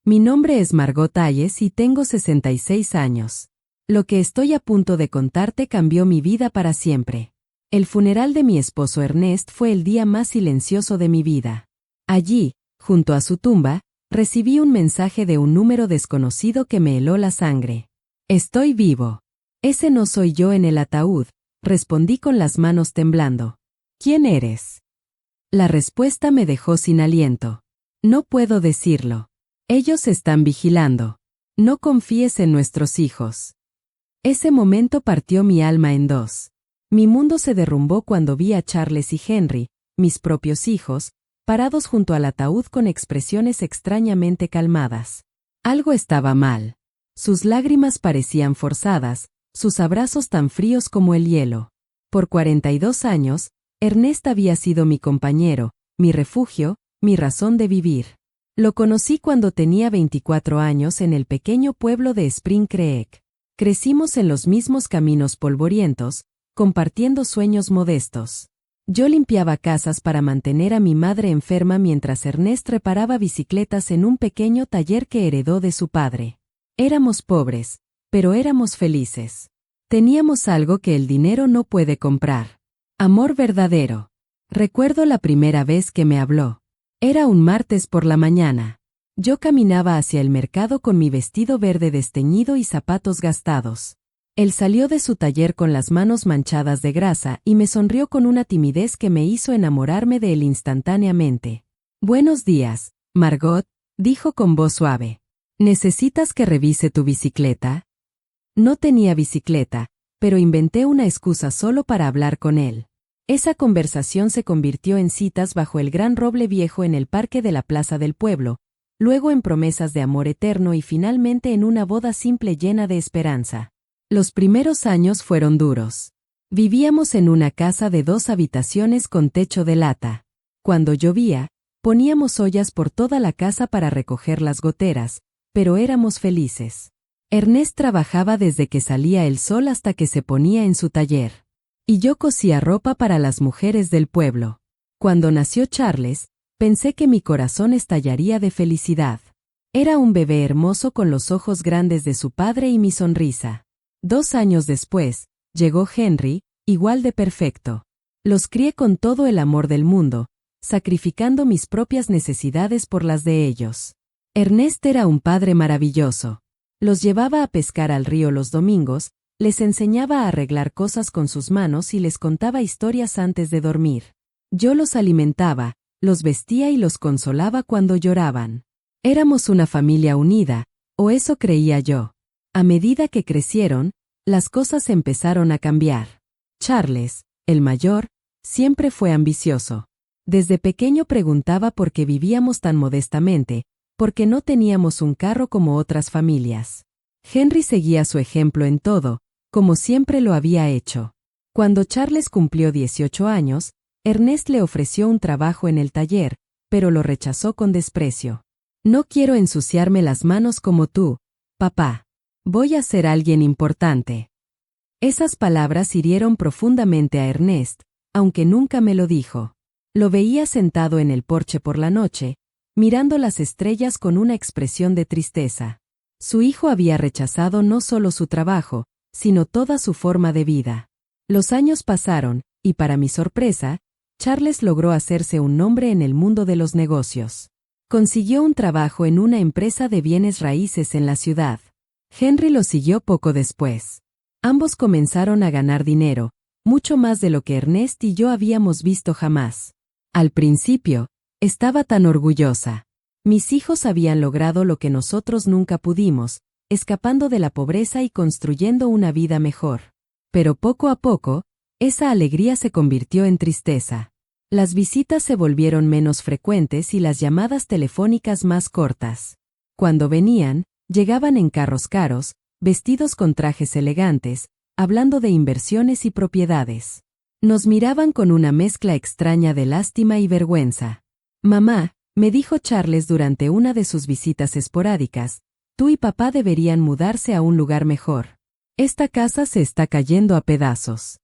Mi nombre es Margot Hayes y tengo 66 años. Lo que estoy a punto de contarte cambió mi vida para siempre. El funeral de mi esposo Ernest fue el día más silencioso de mi vida. Allí, junto a su tumba, recibí un mensaje de un número desconocido que me heló la sangre. Estoy vivo. Ese no soy yo en el ataúd, respondí con las manos temblando. ¿Quién eres? La respuesta me dejó sin aliento. No puedo decirlo. Ellos están vigilando. No confíes en nuestros hijos. Ese momento partió mi alma en dos. Mi mundo se derrumbó cuando vi a Charles y Henry, mis propios hijos, parados junto al ataúd con expresiones extrañamente calmadas. Algo estaba mal. Sus lágrimas parecían forzadas, sus abrazos tan fríos como el hielo. Por 42 años, Ernest había sido mi compañero, mi refugio, mi razón de vivir. Lo conocí cuando tenía 24 años en el pequeño pueblo de Spring Creek. Crecimos en los mismos caminos polvorientos, compartiendo sueños modestos. Yo limpiaba casas para mantener a mi madre enferma mientras Ernest reparaba bicicletas en un pequeño taller que heredó de su padre. Éramos pobres, pero éramos felices. Teníamos algo que el dinero no puede comprar. Amor verdadero. Recuerdo la primera vez que me habló. Era un martes por la mañana. Yo caminaba hacia el mercado con mi vestido verde desteñido y zapatos gastados. Él salió de su taller con las manos manchadas de grasa y me sonrió con una timidez que me hizo enamorarme de él instantáneamente. Buenos días, Margot, dijo con voz suave. ¿Necesitas que revise tu bicicleta? No tenía bicicleta, pero inventé una excusa solo para hablar con él. Esa conversación se convirtió en citas bajo el gran roble viejo en el parque de la plaza del pueblo, luego en promesas de amor eterno y finalmente en una boda simple llena de esperanza. Los primeros años fueron duros. Vivíamos en una casa de 2 habitaciones con techo de lata. Cuando llovía, poníamos ollas por toda la casa para recoger las goteras, pero éramos felices. Ernest trabajaba desde que salía el sol hasta que se ponía en su taller. Y yo cosía ropa para las mujeres del pueblo. Cuando nació Charles, pensé que mi corazón estallaría de felicidad. Era un bebé hermoso con los ojos grandes de su padre y mi sonrisa. 2 años después, llegó Henry, igual de perfecto. Los crié con todo el amor del mundo, sacrificando mis propias necesidades por las de ellos. Ernest era un padre maravilloso. Los llevaba a pescar al río los domingos, les enseñaba a arreglar cosas con sus manos y les contaba historias antes de dormir. Yo los alimentaba, los vestía y los consolaba cuando lloraban. Éramos una familia unida, o eso creía yo. A medida que crecieron, las cosas empezaron a cambiar. Charles, el mayor, siempre fue ambicioso. Desde pequeño preguntaba por qué vivíamos tan modestamente, porque no teníamos un carro como otras familias. Henry seguía su ejemplo en todo, como siempre lo había hecho. Cuando Charles cumplió 18 años, Ernest le ofreció un trabajo en el taller, pero lo rechazó con desprecio. No quiero ensuciarme las manos como tú, papá. Voy a ser alguien importante. Esas palabras hirieron profundamente a Ernest, aunque nunca me lo dijo. Lo veía sentado en el porche por la noche, mirando las estrellas con una expresión de tristeza. Su hijo había rechazado no solo su trabajo, sino toda su forma de vida. Los años pasaron, y para mi sorpresa, Charles logró hacerse un nombre en el mundo de los negocios. Consiguió un trabajo en una empresa de bienes raíces en la ciudad. Henry lo siguió poco después. Ambos comenzaron a ganar dinero, mucho más de lo que Ernest y yo habíamos visto jamás. Al principio, estaba tan orgullosa. Mis hijos habían logrado lo que nosotros nunca pudimos, escapando de la pobreza y construyendo una vida mejor. Pero poco a poco, esa alegría se convirtió en tristeza. Las visitas se volvieron menos frecuentes y las llamadas telefónicas más cortas. Cuando venían, llegaban en carros caros, vestidos con trajes elegantes, hablando de inversiones y propiedades. Nos miraban con una mezcla extraña de lástima y vergüenza. Mamá, me dijo Charles durante una de sus visitas esporádicas, tú y papá deberían mudarse a un lugar mejor. Esta casa se está cayendo a pedazos.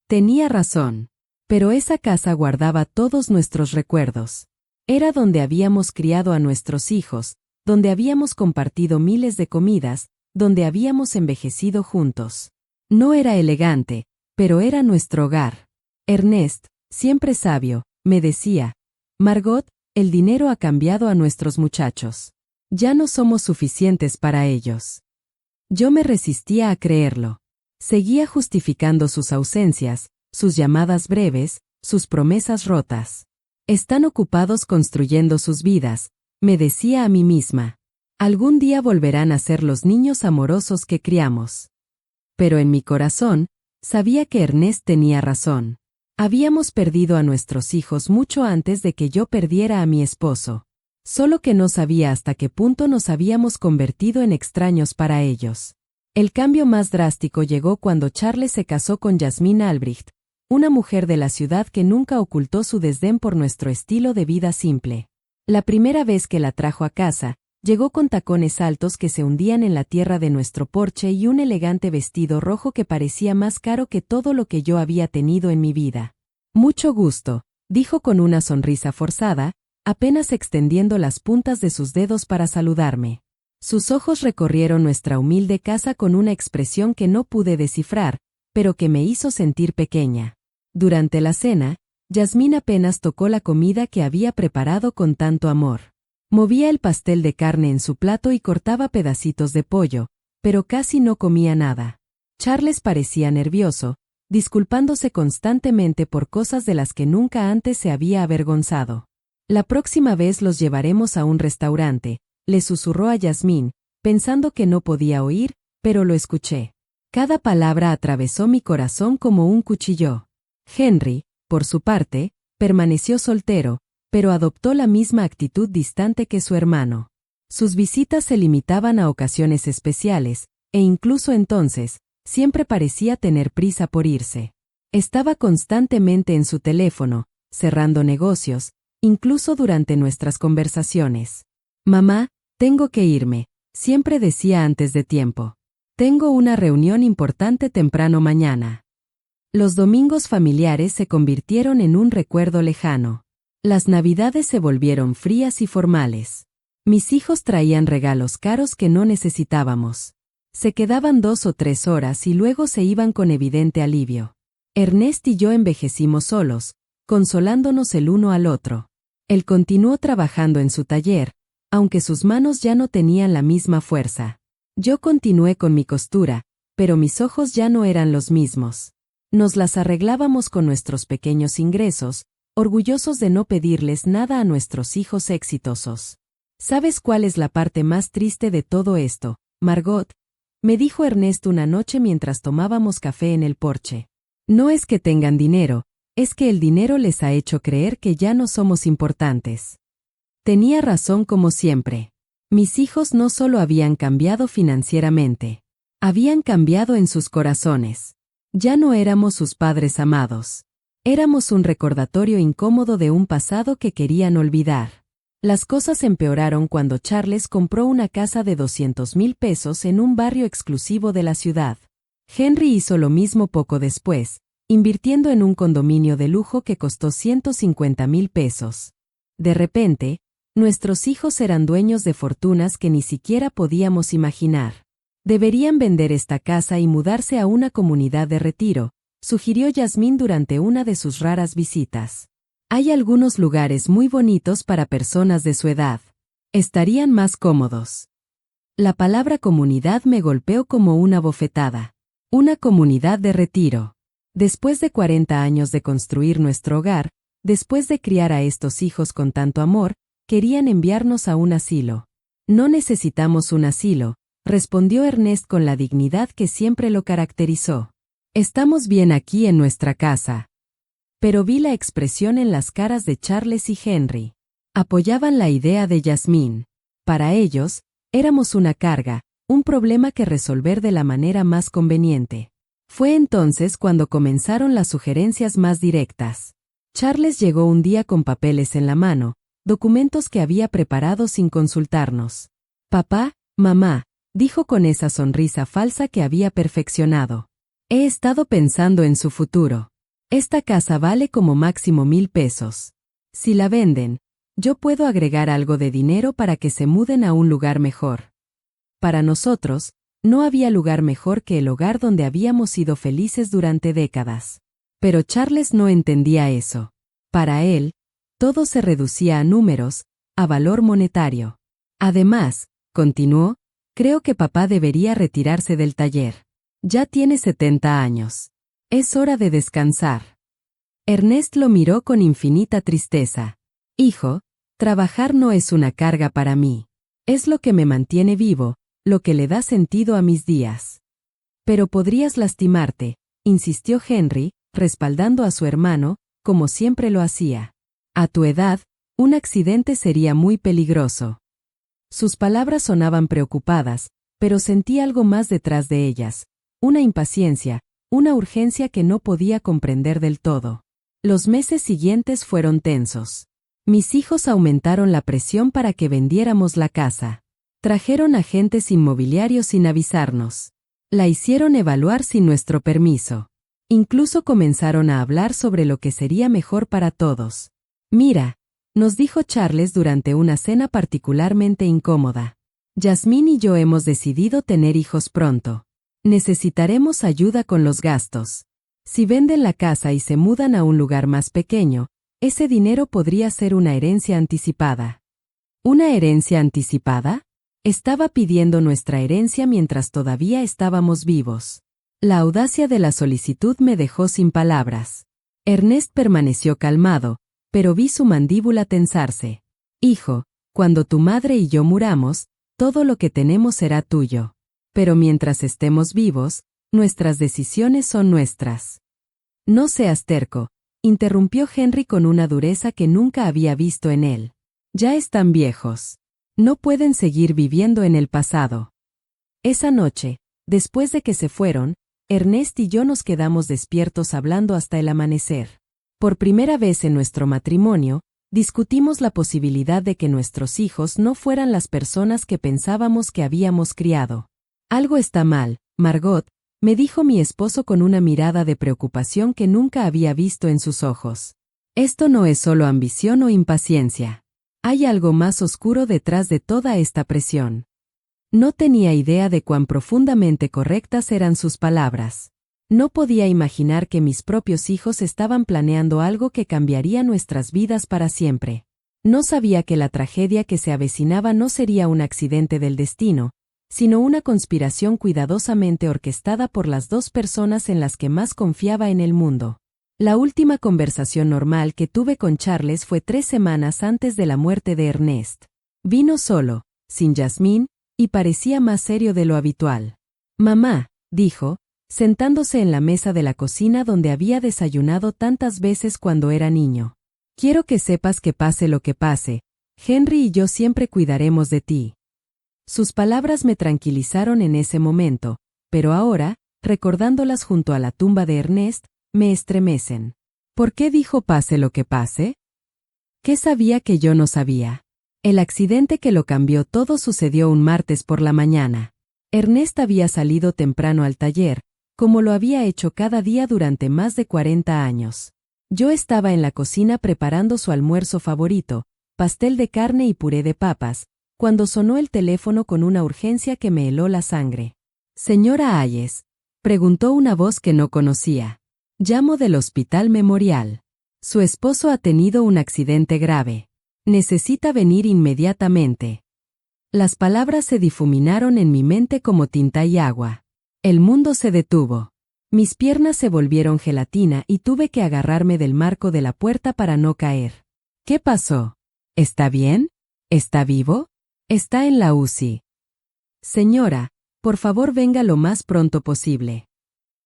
Tenía razón. Pero esa casa guardaba todos nuestros recuerdos. Era donde habíamos criado a nuestros hijos, donde habíamos compartido miles de comidas, donde habíamos envejecido juntos. No era elegante, pero era nuestro hogar. Ernest, siempre sabio, me decía, Margot, el dinero ha cambiado a nuestros muchachos. Ya no somos suficientes para ellos. Yo me resistía a creerlo. Seguía justificando sus ausencias, sus llamadas breves, sus promesas rotas. Están ocupados construyendo sus vidas, me decía a mí misma. Algún día volverán a ser los niños amorosos que criamos. Pero en mi corazón, sabía que Ernest tenía razón. Habíamos perdido a nuestros hijos mucho antes de que yo perdiera a mi esposo. Solo que no sabía hasta qué punto nos habíamos convertido en extraños para ellos. El cambio más drástico llegó cuando Charles se casó con Jasmine Albrecht, una mujer de la ciudad que nunca ocultó su desdén por nuestro estilo de vida simple. La primera vez que la trajo a casa, llegó con tacones altos que se hundían en la tierra de nuestro porche y un elegante vestido rojo que parecía más caro que todo lo que yo había tenido en mi vida. Mucho gusto, dijo con una sonrisa forzada, apenas extendiendo las puntas de sus dedos para saludarme. Sus ojos recorrieron nuestra humilde casa con una expresión que no pude descifrar, pero que me hizo sentir pequeña. Durante la cena, Jasmine apenas tocó la comida que había preparado con tanto amor. Movía el pastel de carne en su plato y cortaba pedacitos de pollo, pero casi no comía nada. Charles parecía nervioso, disculpándose constantemente por cosas de las que nunca antes se había avergonzado. La próxima vez los llevaremos a un restaurante, le susurró a Jasmine, pensando que no podía oír, pero lo escuché. Cada palabra atravesó mi corazón como un cuchillo. Henry, por su parte, permaneció soltero, pero adoptó la misma actitud distante que su hermano. Sus visitas se limitaban a ocasiones especiales, e incluso entonces, siempre parecía tener prisa por irse. Estaba constantemente en su teléfono, cerrando negocios, incluso durante nuestras conversaciones. Mamá, tengo que irme, siempre decía antes de tiempo. Tengo una reunión importante temprano mañana. Los domingos familiares se convirtieron en un recuerdo lejano. Las navidades se volvieron frías y formales. Mis hijos traían regalos caros que no necesitábamos. Se quedaban 2 o 3 horas y luego se iban con evidente alivio. Ernest y yo envejecimos solos, consolándonos el uno al otro. Él continuó trabajando en su taller, aunque sus manos ya no tenían la misma fuerza. Yo continué con mi costura, pero mis ojos ya no eran los mismos. Nos las arreglábamos con nuestros pequeños ingresos, orgullosos de no pedirles nada a nuestros hijos exitosos. ¿Sabes cuál es la parte más triste de todo esto, Margot?, me dijo Ernest una noche mientras tomábamos café en el porche. No es que tengan dinero, es que el dinero les ha hecho creer que ya no somos importantes. Tenía razón como siempre. Mis hijos no solo habían cambiado financieramente, habían cambiado en sus corazones. Ya no éramos sus padres amados. Éramos un recordatorio incómodo de un pasado que querían olvidar. Las cosas empeoraron cuando Charles compró una casa de 200,000 pesos en un barrio exclusivo de la ciudad. Henry hizo lo mismo poco después, invirtiendo en un condominio de lujo que costó 150,000 pesos. De repente, nuestros hijos eran dueños de fortunas que ni siquiera podíamos imaginar. Deberían vender esta casa y mudarse a una comunidad de retiro, sugirió Jasmine durante una de sus raras visitas. Hay algunos lugares muy bonitos para personas de su edad. Estarían más cómodos. La palabra comunidad me golpeó como una bofetada. Una comunidad de retiro. Después de 40 años de construir nuestro hogar, después de criar a estos hijos con tanto amor, querían enviarnos a un asilo. No necesitamos un asilo, respondió Ernest con la dignidad que siempre lo caracterizó. Estamos bien aquí en nuestra casa. Pero vi la expresión en las caras de Charles y Henry. Apoyaban la idea de Jasmine. Para ellos, éramos una carga, un problema que resolver de la manera más conveniente. Fue entonces cuando comenzaron las sugerencias más directas. Charles llegó un día con papeles en la mano, documentos que había preparado sin consultarnos. Papá, mamá, dijo con esa sonrisa falsa que había perfeccionado. He estado pensando en su futuro. Esta casa vale como máximo 1,000 pesos. Si la venden, Yo puedo agregar algo de dinero para que se muden a un lugar mejor. Para nosotros, no había lugar mejor que el hogar donde habíamos sido felices durante décadas. Pero Charles no entendía eso. Para él, todo se reducía a números, a valor monetario. Además, continuó, creo que papá debería retirarse del taller. Ya tiene 70 años. Es hora de descansar. Ernest lo miró con infinita tristeza. Hijo, trabajar no es una carga para mí. Es lo que me mantiene vivo, lo que le da sentido a mis días. Pero podrías lastimarte, insistió Henry, respaldando a su hermano, como siempre lo hacía. A tu edad, un accidente sería muy peligroso. Sus palabras sonaban preocupadas, pero sentí algo más detrás de ellas, una impaciencia, una urgencia que no podía comprender del todo. Los meses siguientes fueron tensos. Mis hijos aumentaron la presión para que vendiéramos la casa. Trajeron agentes inmobiliarios sin avisarnos. La hicieron evaluar sin nuestro permiso. Incluso comenzaron a hablar sobre lo que sería mejor para todos. Mira, nos dijo Charles durante una cena particularmente incómoda. Yasmín y yo hemos decidido tener hijos pronto. Necesitaremos ayuda con los gastos. Si venden la casa y se mudan a un lugar más pequeño, ese dinero podría ser una herencia anticipada. ¿Una herencia anticipada? Estaba pidiendo nuestra herencia mientras todavía estábamos vivos. La audacia de la solicitud me dejó sin palabras. Ernest permaneció calmado, pero vi su mandíbula tensarse. Hijo, cuando tu madre y yo muramos, todo lo que tenemos será tuyo. Pero mientras estemos vivos, nuestras decisiones son nuestras. No seas terco, interrumpió Henry con una dureza que nunca había visto en él. Ya están viejos. No pueden seguir viviendo en el pasado. Esa noche, después de que se fueron, Ernest y yo nos quedamos despiertos hablando hasta el amanecer. Por primera vez en nuestro matrimonio, discutimos la posibilidad de que nuestros hijos no fueran las personas que pensábamos que habíamos criado. Algo está mal, Margot, me dijo mi esposo con una mirada de preocupación que nunca había visto en sus ojos. Esto no es solo ambición o impaciencia. Hay algo más oscuro detrás de toda esta presión. No tenía idea de cuán profundamente correctas eran sus palabras. No podía imaginar que mis propios hijos estaban planeando algo que cambiaría nuestras vidas para siempre. No sabía que la tragedia que se avecinaba no sería un accidente del destino, sino una conspiración cuidadosamente orquestada por las dos personas en las que más confiaba en el mundo. La última conversación normal que tuve con Charles fue 3 semanas antes de la muerte de Ernest. Vino solo, sin Yasmín, y parecía más serio de lo habitual. Mamá, dijo, sentándose en la mesa de la cocina donde había desayunado tantas veces cuando era niño. Quiero que sepas que pase lo que pase, Henry y yo siempre cuidaremos de ti. Sus palabras me tranquilizaron en ese momento, pero ahora, recordándolas junto a la tumba de Ernest, me estremecen. ¿Por qué dijo pase lo que pase? ¿Qué sabía que yo no sabía? El accidente que lo cambió todo sucedió un martes por la mañana. Ernest había salido temprano al taller, como lo había hecho cada día durante más de 40 años. Yo estaba en la cocina preparando su almuerzo favorito, pastel de carne y puré de papas, cuando sonó el teléfono con una urgencia que me heló la sangre. Señora Hayes, preguntó una voz que no conocía. Llamo del Hospital Memorial. Su esposo ha tenido un accidente grave. Necesita venir inmediatamente. Las palabras se difuminaron en mi mente como tinta y agua. El mundo se detuvo. Mis piernas se volvieron gelatina y tuve que agarrarme del marco de la puerta para no caer. ¿Qué pasó? ¿Está bien? ¿Está vivo? Está en la UCI. Señora, por favor venga lo más pronto posible.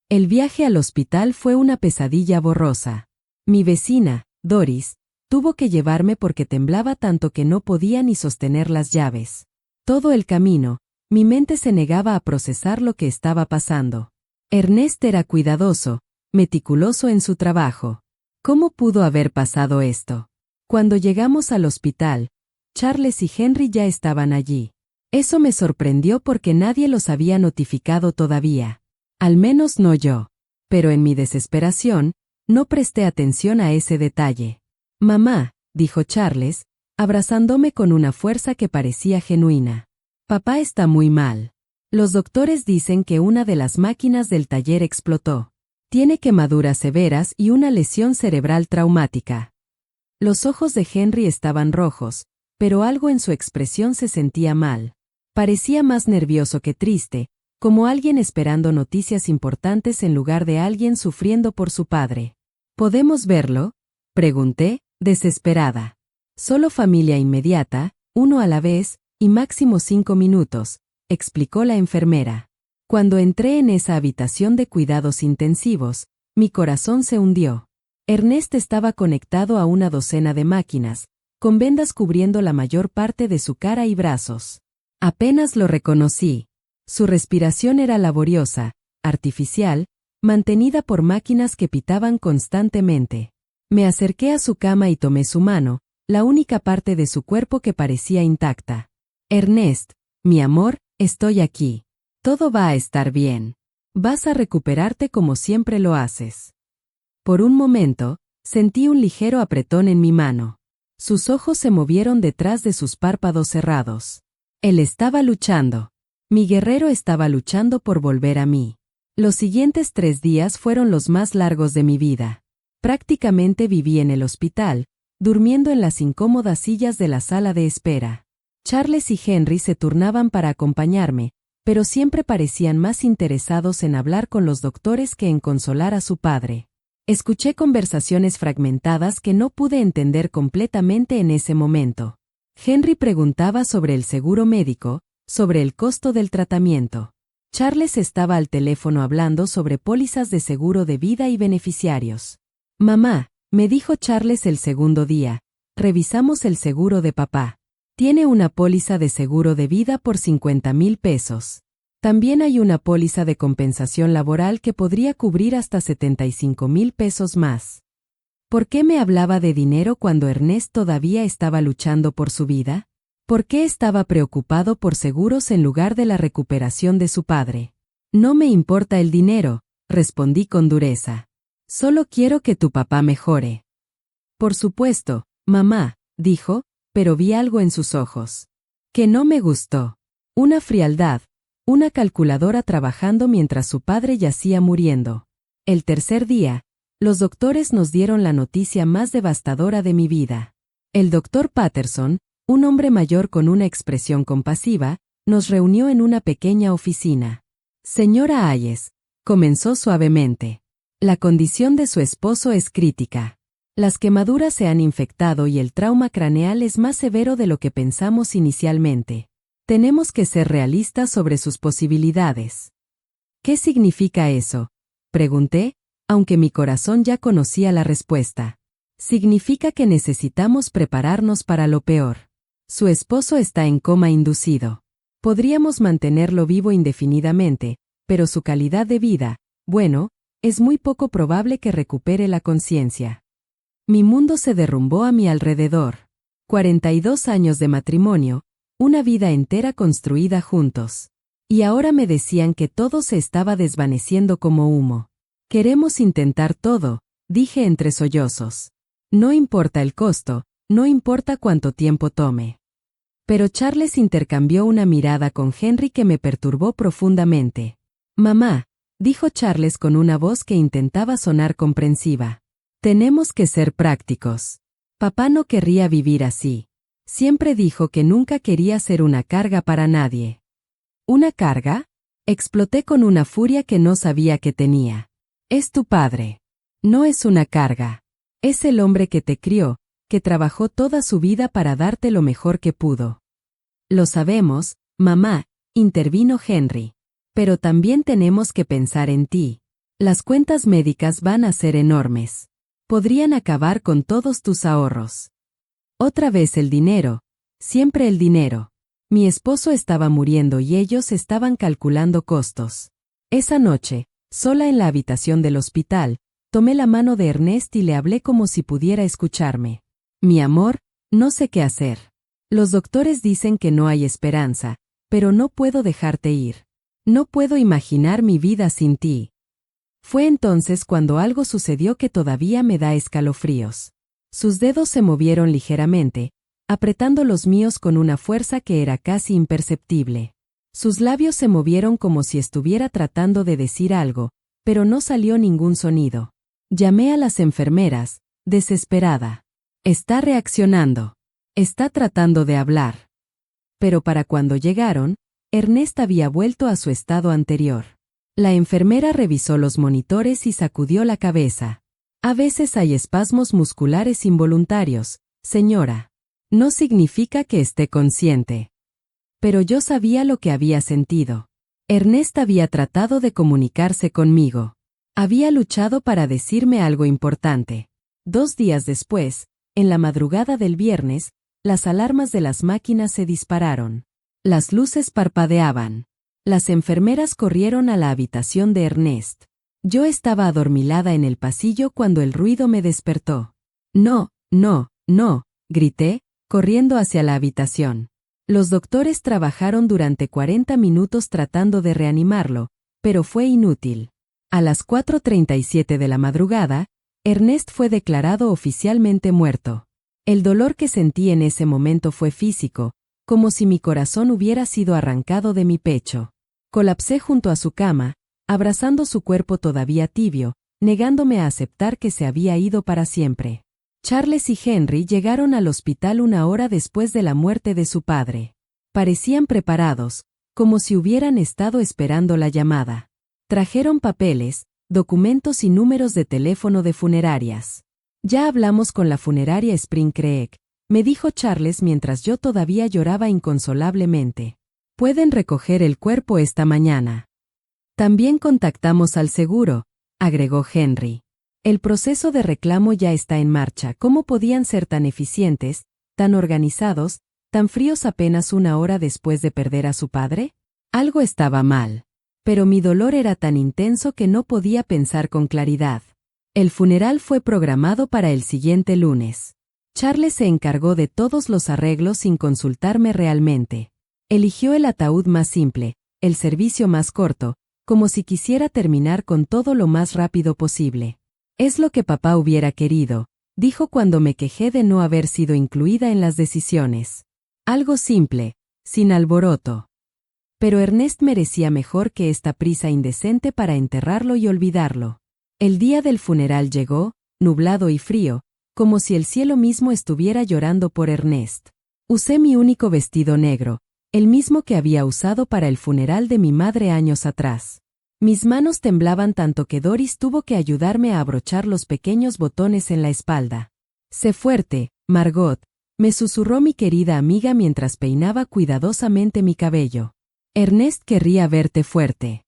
El viaje al hospital fue una pesadilla borrosa. Mi vecina, Doris, tuvo que llevarme porque temblaba tanto que no podía ni sostener las llaves. Todo el camino, mi mente se negaba a procesar lo que estaba pasando. Ernest era cuidadoso, meticuloso en su trabajo. ¿Cómo pudo haber pasado esto? Cuando llegamos al hospital, Charles y Henry ya estaban allí. Eso me sorprendió porque nadie los había notificado todavía. Al menos no yo. Pero en mi desesperación, no presté atención a ese detalle. Mamá, dijo Charles, abrazándome con una fuerza que parecía genuina. Papá está muy mal. Los doctores dicen que una de las máquinas del taller explotó. Tiene quemaduras severas y una lesión cerebral traumática. Los ojos de Henry estaban rojos, pero algo en su expresión se sentía mal. Parecía más nervioso que triste, como alguien esperando noticias importantes en lugar de alguien sufriendo por su padre. ¿Podemos verlo?, pregunté, desesperada. Solo familia inmediata, uno a la vez, y máximo 5 minutos, explicó la enfermera. Cuando entré en esa habitación de cuidados intensivos, mi corazón se hundió. Ernest estaba conectado a una docena de máquinas, con vendas cubriendo la mayor parte de su cara y brazos. Apenas lo reconocí. Su respiración era laboriosa, artificial, mantenida por máquinas que pitaban constantemente. Me acerqué a su cama y tomé su mano, la única parte de su cuerpo que parecía intacta. Ernest, mi amor, estoy aquí. Todo va a estar bien. Vas a recuperarte como siempre lo haces. Por un momento, sentí un ligero apretón en mi mano. Sus ojos se movieron detrás de sus párpados cerrados. Él estaba luchando. Mi guerrero estaba luchando por volver a mí. Los siguientes 3 días fueron los más largos de mi vida. Prácticamente viví en el hospital, durmiendo en las incómodas sillas de la sala de espera. Charles y Henry se turnaban para acompañarme, pero siempre parecían más interesados en hablar con los doctores que en consolar a su padre. Escuché conversaciones fragmentadas que no pude entender completamente en ese momento. Henry preguntaba sobre el seguro médico, sobre el costo del tratamiento. Charles estaba al teléfono hablando sobre pólizas de seguro de vida y beneficiarios. Mamá, me dijo Charles el segundo día, revisamos el seguro de papá. Tiene una póliza de seguro de vida por 50,000 pesos. También hay una póliza de compensación laboral que podría cubrir hasta 75,000 pesos más. ¿Por qué me hablaba de dinero cuando Ernest todavía estaba luchando por su vida? ¿Por qué estaba preocupado por seguros en lugar de la recuperación de su padre? No me importa el dinero, respondí con dureza. Solo quiero que tu papá mejore. Por supuesto, mamá, dijo, pero vi algo en sus ojos. Que no me gustó. Una frialdad, una calculadora trabajando mientras su padre yacía muriendo. El tercer día, los doctores nos dieron la noticia más devastadora de mi vida. El doctor Patterson, un hombre mayor con una expresión compasiva, nos reunió en una pequeña oficina. Señora Hayes, comenzó suavemente. La condición de su esposo es crítica. Las quemaduras se han infectado y el trauma craneal es más severo de lo que pensamos inicialmente. Tenemos que ser realistas sobre sus posibilidades. ¿Qué significa eso?, pregunté, aunque mi corazón ya conocía la respuesta. Significa que necesitamos prepararnos para lo peor. Su esposo está en coma inducido. Podríamos mantenerlo vivo indefinidamente, pero su calidad de vida, bueno, es muy poco probable que recupere la conciencia. Mi mundo se derrumbó a mi alrededor. 42 años de matrimonio, una vida entera construida juntos. Y ahora me decían que todo se estaba desvaneciendo como humo. Queremos intentar todo, dije entre sollozos. No importa el costo, no importa cuánto tiempo tome. Pero Charles intercambió una mirada con Henry que me perturbó profundamente. Mamá, dijo Charles con una voz que intentaba sonar comprensiva. Tenemos que ser prácticos. Papá no querría vivir así. Siempre dijo que nunca quería ser una carga para nadie. ¿Una carga? Exploté con una furia que no sabía que tenía. Es tu padre. No es una carga. Es el hombre que te crió, que trabajó toda su vida para darte lo mejor que pudo. Lo sabemos, mamá, intervino Henry. Pero también tenemos que pensar en ti. Las cuentas médicas van a ser enormes. Podrían acabar con todos tus ahorros. Otra vez el dinero, siempre el dinero. Mi esposo estaba muriendo y ellos estaban calculando costos. Esa noche, sola en la habitación del hospital, tomé la mano de Ernest y le hablé como si pudiera escucharme. Mi amor, no sé qué hacer. Los doctores dicen que no hay esperanza, pero no puedo dejarte ir. No puedo imaginar mi vida sin ti. Fue entonces cuando algo sucedió que todavía me da escalofríos. Sus dedos se movieron ligeramente, apretando los míos con una fuerza que era casi imperceptible. Sus labios se movieron como si estuviera tratando de decir algo, pero no salió ningún sonido. Llamé a las enfermeras, desesperada. Está reaccionando. Está tratando de hablar. Pero para cuando llegaron, Ernest había vuelto a su estado anterior. La enfermera revisó los monitores y sacudió la cabeza. A veces hay espasmos musculares involuntarios, señora. No significa que esté consciente. Pero yo sabía lo que había sentido. Ernest había tratado de comunicarse conmigo. Había luchado para decirme algo importante. 2 días después, en la madrugada del viernes, las alarmas de las máquinas se dispararon. Las luces parpadeaban. Las enfermeras corrieron a la habitación de Ernest. Yo estaba adormilada en el pasillo cuando el ruido me despertó. No, no, no, grité, corriendo hacia la habitación. Los doctores trabajaron durante 40 minutos tratando de reanimarlo, pero fue inútil. A las 4:37 de la madrugada, Ernest fue declarado oficialmente muerto. El dolor que sentí en ese momento fue físico, como si mi corazón hubiera sido arrancado de mi pecho. Colapsé junto a su cama, abrazando su cuerpo todavía tibio, negándome a aceptar que se había ido para siempre. Charles y Henry llegaron al hospital 1 hora después de la muerte de su padre. Parecían preparados, como si hubieran estado esperando la llamada. Trajeron papeles, documentos y números de teléfono de funerarias. Ya hablamos con la funeraria Spring Creek, me dijo Charles mientras yo todavía lloraba inconsolablemente. Pueden recoger el cuerpo esta mañana. También contactamos al seguro, agregó Henry. El proceso de reclamo ya está en marcha. ¿Cómo podían ser tan eficientes, tan organizados, tan fríos apenas 1 hora después de perder a su padre? Algo estaba mal. Pero mi dolor era tan intenso que no podía pensar con claridad. El funeral fue programado para el siguiente lunes. Charles se encargó de todos los arreglos sin consultarme realmente. Eligió el ataúd más simple, el servicio más corto, como si quisiera terminar con todo lo más rápido posible. Es lo que papá hubiera querido, dijo cuando me quejé de no haber sido incluida en las decisiones. Algo simple, sin alboroto. Pero Ernest merecía mejor que esta prisa indecente para enterrarlo y olvidarlo. El día del funeral llegó, nublado y frío, como si el cielo mismo estuviera llorando por Ernest. Usé mi único vestido negro, el mismo que había usado para el funeral de mi madre años atrás. Mis manos temblaban tanto que Doris tuvo que ayudarme a abrochar los pequeños botones en la espalda. Sé fuerte, Margot, me susurró mi querida amiga mientras peinaba cuidadosamente mi cabello. Ernest querría verte fuerte.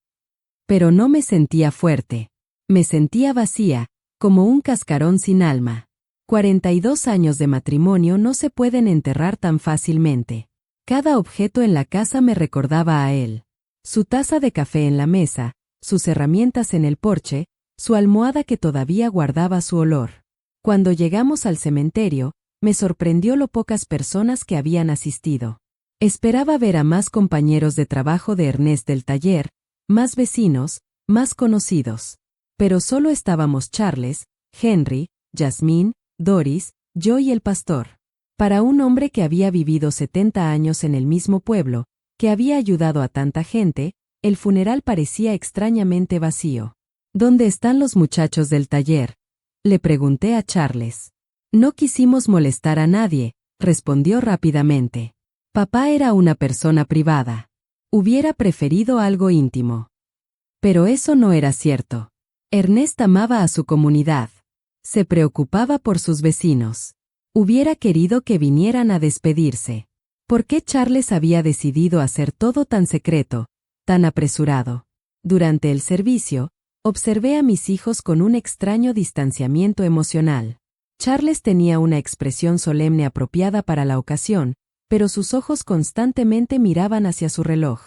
Pero no me sentía fuerte. Me sentía vacía, como un cascarón sin alma. 42 años de matrimonio no se pueden enterrar tan fácilmente. Cada objeto en la casa me recordaba a él. Su taza de café en la mesa, sus herramientas en el porche, su almohada que todavía guardaba su olor. Cuando llegamos al cementerio, me sorprendió lo pocas personas que habían asistido. Esperaba ver a más compañeros de trabajo de Ernest del taller, más vecinos, más conocidos. Pero solo estábamos Charles, Henry, Jasmine, Doris, yo y el pastor. Para un hombre que había vivido 70 años en el mismo pueblo, que había ayudado a tanta gente, el funeral parecía extrañamente vacío. ¿Dónde están los muchachos del taller?, le pregunté a Charles. No quisimos molestar a nadie, respondió rápidamente. Papá era una persona privada. Hubiera preferido algo íntimo. Pero eso no era cierto. Ernest amaba a su comunidad. Se preocupaba por sus vecinos. Hubiera querido que vinieran a despedirse. ¿Por qué Charles había decidido hacer todo tan secreto, tan apresurado? Durante el servicio, observé a mis hijos con un extraño distanciamiento emocional. Charles tenía una expresión solemne apropiada para la ocasión, pero sus ojos constantemente miraban hacia su reloj.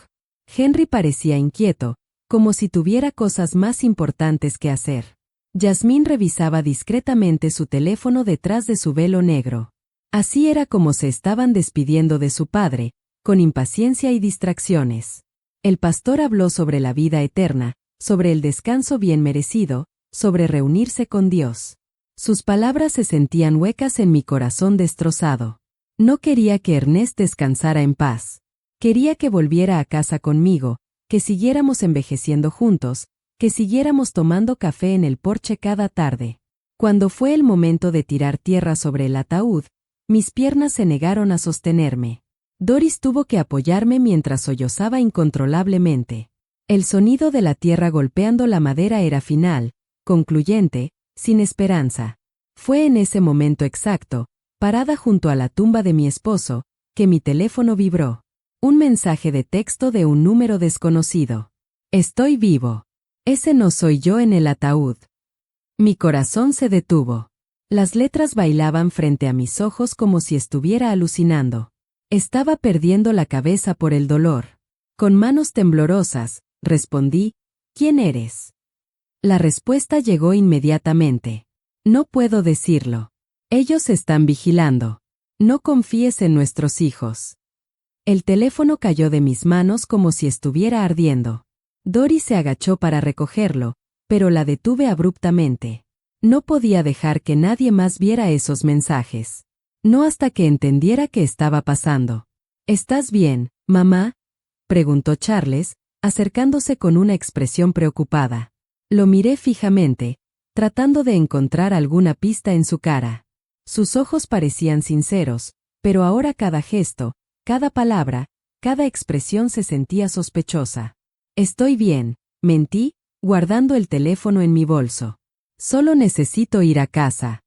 Henry parecía inquieto, como si tuviera cosas más importantes que hacer. Jasmine revisaba discretamente su teléfono detrás de su velo negro. Así era como se estaban despidiendo de su padre, con impaciencia y distracciones. El pastor habló sobre la vida eterna, sobre el descanso bien merecido, sobre reunirse con Dios. Sus palabras se sentían huecas en mi corazón destrozado. No quería que Ernest descansara en paz. Quería que volviera a casa conmigo, que siguiéramos envejeciendo juntos, que siguiéramos tomando café en el porche cada tarde. Cuando fue el momento de tirar tierra sobre el ataúd, mis piernas se negaron a sostenerme. Doris tuvo que apoyarme mientras sollozaba incontrolablemente. El sonido de la tierra golpeando la madera era final, concluyente, sin esperanza. Fue en ese momento exacto, parada junto a la tumba de mi esposo, que mi teléfono vibró. Un mensaje de texto de un número desconocido. Estoy vivo. Ese no soy yo en el ataúd. Mi corazón se detuvo. Las letras bailaban frente a mis ojos como si estuviera alucinando. Estaba perdiendo la cabeza por el dolor. Con manos temblorosas, respondí, ¿quién eres? La respuesta llegó inmediatamente. No puedo decirlo. Ellos están vigilando. No confíes en nuestros hijos. El teléfono cayó de mis manos como si estuviera ardiendo. Doris se agachó para recogerlo, pero la detuve abruptamente. No podía dejar que nadie más viera esos mensajes. No hasta que entendiera qué estaba pasando. ¿Estás bien, mamá?, preguntó Charles, acercándose con una expresión preocupada. Lo miré fijamente, tratando de encontrar alguna pista en su cara. Sus ojos parecían sinceros, pero ahora cada gesto, cada palabra, cada expresión se sentía sospechosa. Estoy bien, mentí, guardando el teléfono en mi bolso. Solo necesito ir a casa.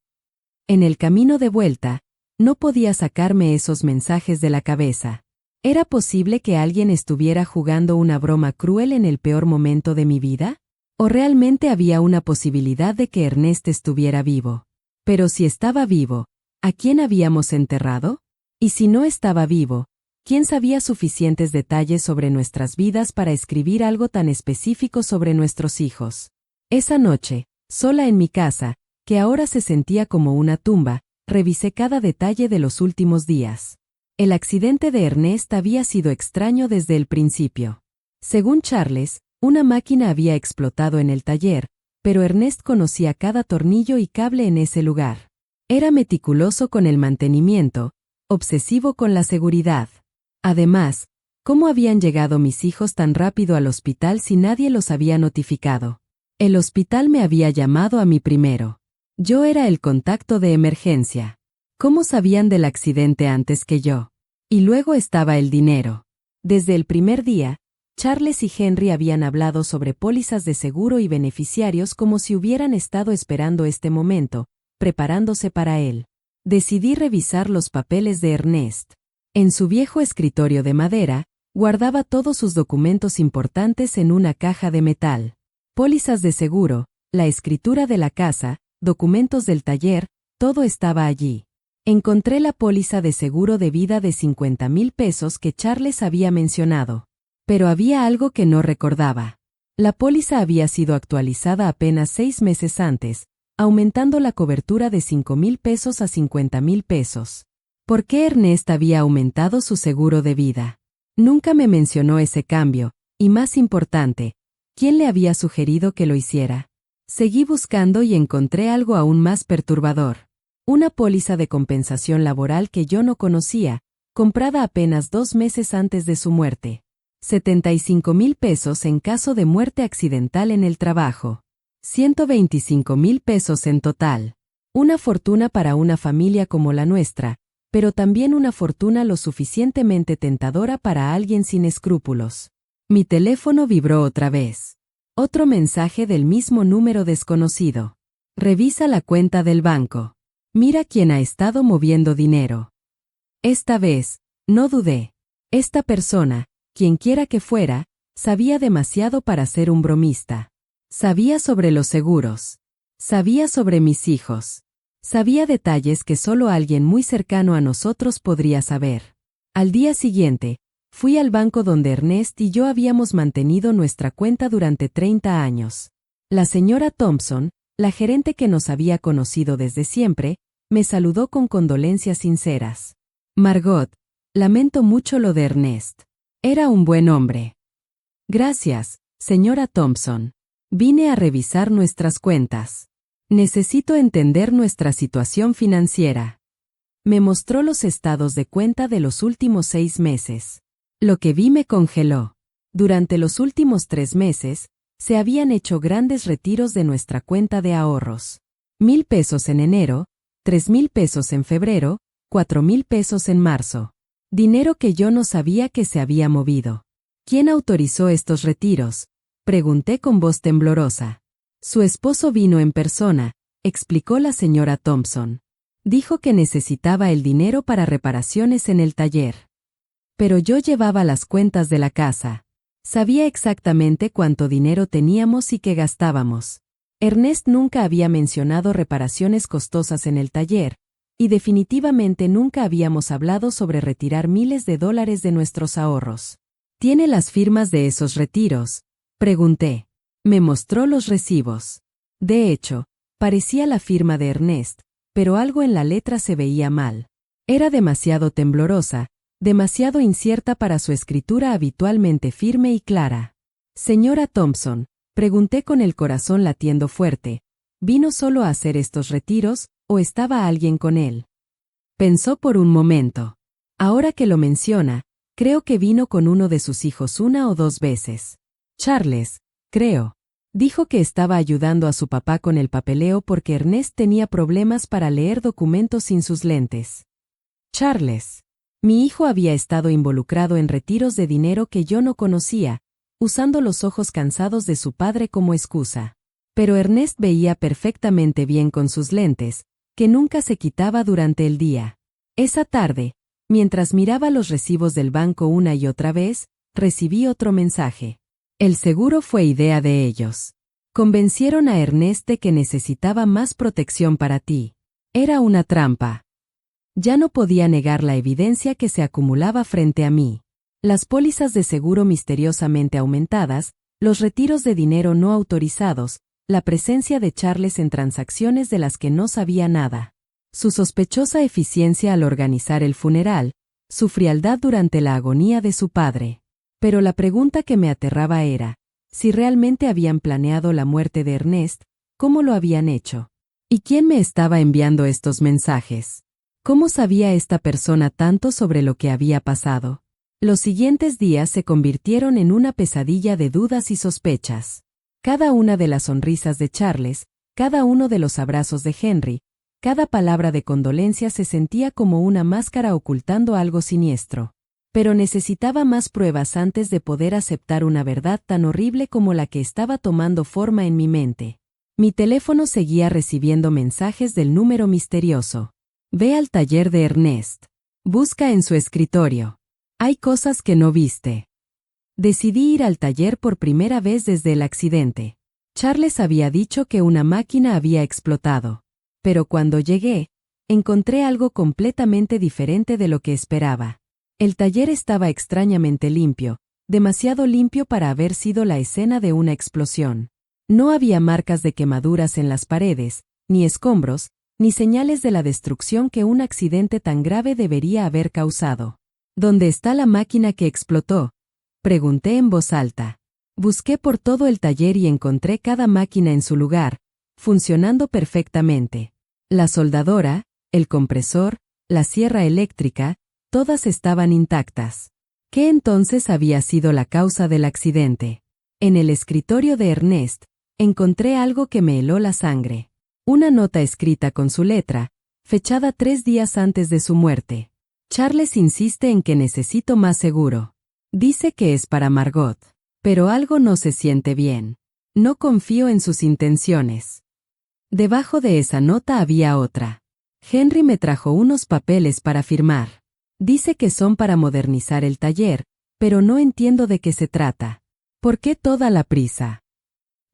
En el camino de vuelta, no podía sacarme esos mensajes de la cabeza. ¿Era posible que alguien estuviera jugando una broma cruel en el peor momento de mi vida? ¿O realmente había una posibilidad de que Ernest estuviera vivo? Pero si estaba vivo, ¿a quién habíamos enterrado? Y si no estaba vivo, ¿quién sabía suficientes detalles sobre nuestras vidas para escribir algo tan específico sobre nuestros hijos? Esa noche, sola en mi casa, que ahora se sentía como una tumba, revisé cada detalle de los últimos días. El accidente de Ernest había sido extraño desde el principio. Según Charles, una máquina había explotado en el taller, pero Ernest conocía cada tornillo y cable en ese lugar. Era meticuloso con el mantenimiento, obsesivo con la seguridad. Además, ¿cómo habían llegado mis hijos tan rápido al hospital si nadie los había notificado? El hospital me había llamado a mí primero. Yo era el contacto de emergencia. ¿Cómo sabían del accidente antes que yo? Y luego estaba el dinero. Desde el primer día, Charles y Henry habían hablado sobre pólizas de seguro y beneficiarios como si hubieran estado esperando este momento, preparándose para él. Decidí revisar los papeles de Ernest. En su viejo escritorio de madera, guardaba todos sus documentos importantes en una caja de metal. Pólizas de seguro, la escritura de la casa, documentos del taller, todo estaba allí. Encontré la póliza de seguro de vida de 50,000 pesos que Charles había mencionado. Pero había algo que no recordaba. La póliza había sido actualizada apenas 6 meses antes, aumentando la cobertura de 5,000 pesos a 50,000 pesos. ¿Por qué Ernest había aumentado su seguro de vida? Nunca me mencionó ese cambio, y más importante, ¿quién le había sugerido que lo hiciera? Seguí buscando y encontré algo aún más perturbador. Una póliza de compensación laboral que yo no conocía, comprada apenas 2 meses antes de su muerte. 75,000 pesos en caso de muerte accidental en el trabajo. 125,000 pesos en total. Una fortuna para una familia como la nuestra, pero también una fortuna lo suficientemente tentadora para alguien sin escrúpulos. Mi teléfono vibró otra vez. Otro mensaje del mismo número desconocido. Revisa la cuenta del banco. Mira quién ha estado moviendo dinero. Esta vez, no dudé. Esta persona, quienquiera que fuera, sabía demasiado para ser un bromista. Sabía sobre los seguros. Sabía sobre mis hijos. Sabía detalles que solo alguien muy cercano a nosotros podría saber. Al día siguiente, fui al banco donde Ernest y yo habíamos mantenido nuestra cuenta durante 30 años. La señora Thompson, la gerente que nos había conocido desde siempre, me saludó con condolencias sinceras. Margot, lamento mucho lo de Ernest. Era un buen hombre. Gracias, señora Thompson. Vine a revisar nuestras cuentas. Necesito entender nuestra situación financiera. Me mostró los estados de cuenta de los últimos 6 meses. Lo que vi me congeló. Durante los últimos 3 meses, se habían hecho grandes retiros de nuestra cuenta de ahorros. 1,000 pesos en enero, 3,000 pesos en febrero, 4,000 pesos en marzo. Dinero que yo no sabía que se había movido. ¿Quién autorizó estos retiros? Pregunté con voz temblorosa. Su esposo vino en persona, explicó la señora Thompson. Dijo que necesitaba el dinero para reparaciones en el taller. Pero yo llevaba las cuentas de la casa. Sabía exactamente cuánto dinero teníamos y qué gastábamos. Ernest nunca había mencionado reparaciones costosas en el taller, y definitivamente nunca habíamos hablado sobre retirar miles de dólares de nuestros ahorros. ¿Tiene las firmas de esos retiros?, pregunté. Me mostró los recibos. De hecho, parecía la firma de Ernest, pero algo en la letra se veía mal. Era demasiado temblorosa, demasiado incierta para su escritura habitualmente firme y clara. Señora Thompson, pregunté con el corazón latiendo fuerte, ¿vino solo a hacer estos retiros, o estaba alguien con él? Pensó por un momento. Ahora que lo menciona, creo que vino con uno de sus hijos 1 o 2 veces. Charles, creo. Dijo que estaba ayudando a su papá con el papeleo porque Ernest tenía problemas para leer documentos sin sus lentes. Charles. Mi hijo había estado involucrado en retiros de dinero que yo no conocía, usando los ojos cansados de su padre como excusa. Pero Ernest veía perfectamente bien con sus lentes, que nunca se quitaba durante el día. Esa tarde, mientras miraba los recibos del banco una y otra vez, recibí otro mensaje. El seguro fue idea de ellos. Convencieron a Ernest de que necesitaba más protección para ti. Era una trampa. Ya no podía negar la evidencia que se acumulaba frente a mí. Las pólizas de seguro misteriosamente aumentadas, los retiros de dinero no autorizados, la presencia de Charles en transacciones de las que no sabía nada. Su sospechosa eficiencia al organizar el funeral, su frialdad durante la agonía de su padre. Pero la pregunta que me aterraba era, si realmente habían planeado la muerte de Ernest, ¿cómo lo habían hecho? ¿Y quién me estaba enviando estos mensajes? ¿Cómo sabía esta persona tanto sobre lo que había pasado? Los siguientes días se convirtieron en una pesadilla de dudas y sospechas. Cada una de las sonrisas de Charles, cada uno de los abrazos de Henry, cada palabra de condolencia se sentía como una máscara ocultando algo siniestro. Pero necesitaba más pruebas antes de poder aceptar una verdad tan horrible como la que estaba tomando forma en mi mente. Mi teléfono seguía recibiendo mensajes del número misterioso. Ve al taller de Ernest. Busca en su escritorio. Hay cosas que no viste. Decidí ir al taller por primera vez desde el accidente. Charles había dicho que una máquina había explotado. Pero cuando llegué, encontré algo completamente diferente de lo que esperaba. El taller estaba extrañamente limpio, demasiado limpio para haber sido la escena de una explosión. No había marcas de quemaduras en las paredes, ni escombros, ni señales de la destrucción que un accidente tan grave debería haber causado. ¿Dónde está la máquina que explotó?, pregunté en voz alta. Busqué por todo el taller y encontré cada máquina en su lugar, funcionando perfectamente. La soldadora, el compresor, la sierra eléctrica, todas estaban intactas. ¿Qué entonces había sido la causa del accidente? En el escritorio de Ernest, encontré algo que me heló la sangre. Una nota escrita con su letra, fechada 3 días antes de su muerte. Charles insiste en que necesito más seguro. Dice que es para Margot. Pero algo no se siente bien. No confío en sus intenciones. Debajo de esa nota había otra. Henry me trajo unos papeles para firmar. Dice que son para modernizar el taller, pero no entiendo de qué se trata. ¿Por qué toda la prisa?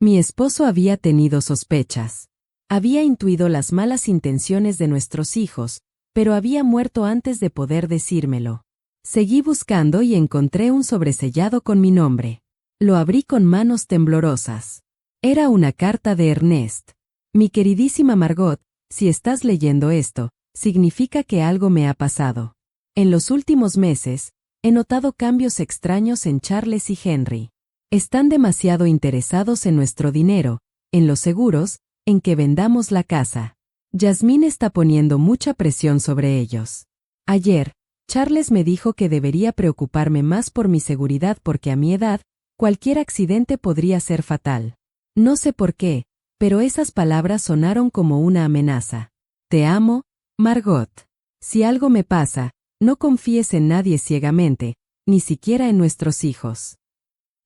Mi esposo había tenido sospechas. Había intuido las malas intenciones de nuestros hijos, pero había muerto antes de poder decírmelo. Seguí buscando y encontré un sobresellado con mi nombre. Lo abrí con manos temblorosas. Era una carta de Ernest. Mi queridísima Margot, si estás leyendo esto, significa que algo me ha pasado. En los últimos meses, he notado cambios extraños en Charles y Henry. Están demasiado interesados en nuestro dinero, en los seguros, en que vendamos la casa. Yasmín está poniendo mucha presión sobre ellos. Ayer, Charles me dijo que debería preocuparme más por mi seguridad porque a mi edad, cualquier accidente podría ser fatal. No sé por qué, pero esas palabras sonaron como una amenaza. Te amo, Margot. Si algo me pasa, no confíes en nadie ciegamente, ni siquiera en nuestros hijos.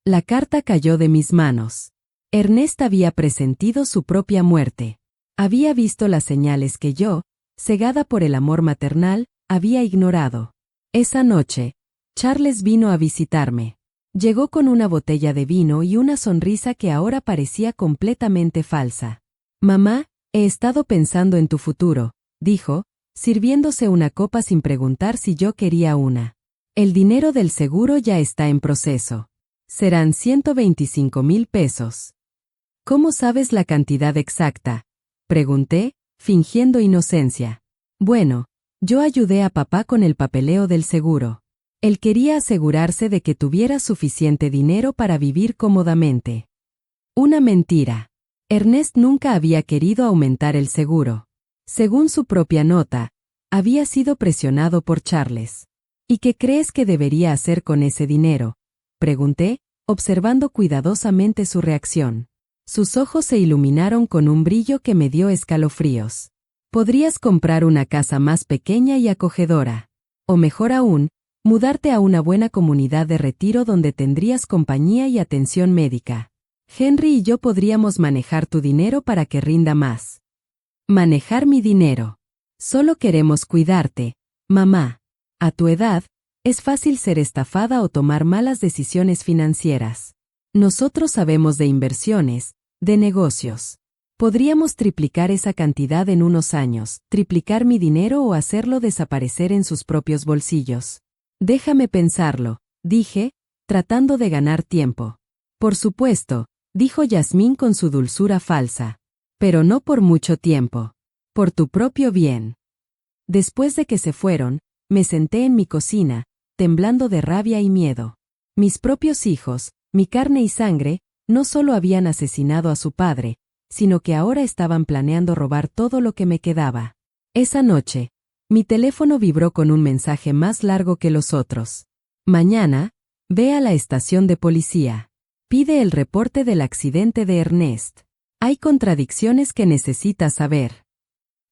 La carta cayó de mis manos. Ernest había presentido su propia muerte. Había visto las señales que yo, cegada por el amor maternal, había ignorado. Esa noche, Charles vino a visitarme. Llegó con una botella de vino y una sonrisa que ahora parecía completamente falsa. Mamá, he estado pensando en tu futuro, dijo, sirviéndose una copa sin preguntar si yo quería una. El dinero del seguro ya está en proceso. Serán 125,000 pesos. ¿Cómo sabes la cantidad exacta? Pregunté, fingiendo inocencia. Bueno, yo ayudé a papá con el papeleo del seguro. Él quería asegurarse de que tuviera suficiente dinero para vivir cómodamente. Una mentira. Ernest nunca había querido aumentar el seguro. Según su propia nota, había sido presionado por Charles. ¿Y qué crees que debería hacer con ese dinero? Pregunté, observando cuidadosamente su reacción. Sus ojos se iluminaron con un brillo que me dio escalofríos. Podrías comprar una casa más pequeña y acogedora. O mejor aún, mudarte a una buena comunidad de retiro donde tendrías compañía y atención médica. Henry y yo podríamos manejar tu dinero para que rinda más. Manejar mi dinero. Solo queremos cuidarte, mamá. A tu edad, es fácil ser estafada o tomar malas decisiones financieras. Nosotros sabemos de inversiones, de negocios. Podríamos triplicar esa cantidad en unos años, triplicar mi dinero o hacerlo desaparecer en sus propios bolsillos. Déjame pensarlo, dije, tratando de ganar tiempo. Por supuesto, dijo Yasmín con su dulzura falsa. Pero no por mucho tiempo. Por tu propio bien. Después de que se fueron, me senté en mi cocina, temblando de rabia y miedo. Mis propios hijos, mi carne y sangre, no solo habían asesinado a su padre, sino que ahora estaban planeando robar todo lo que me quedaba. Esa noche, mi teléfono vibró con un mensaje más largo que los otros. Mañana, ve a la estación de policía. Pide el reporte del accidente de Ernest. Hay contradicciones que necesitas saber.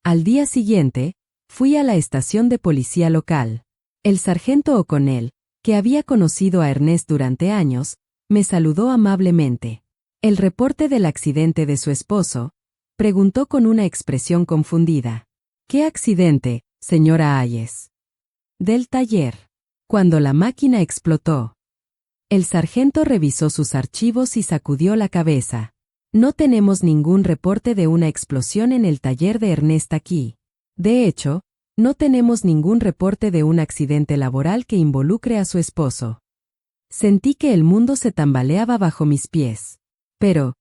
Al día siguiente, fui a la estación de policía local. El sargento O'Connell, que había conocido a Ernest durante años, me saludó amablemente. ¿El reporte del accidente de su esposo? Preguntó con una expresión confundida. ¿Qué accidente, señora Hayes? Del taller. Cuando la máquina explotó. El sargento revisó sus archivos y sacudió la cabeza. No tenemos ningún reporte de una explosión en el taller de Ernest aquí. De hecho, no tenemos ningún reporte de un accidente laboral que involucre a su esposo. Sentí que el mundo se tambaleaba bajo mis pies. Pero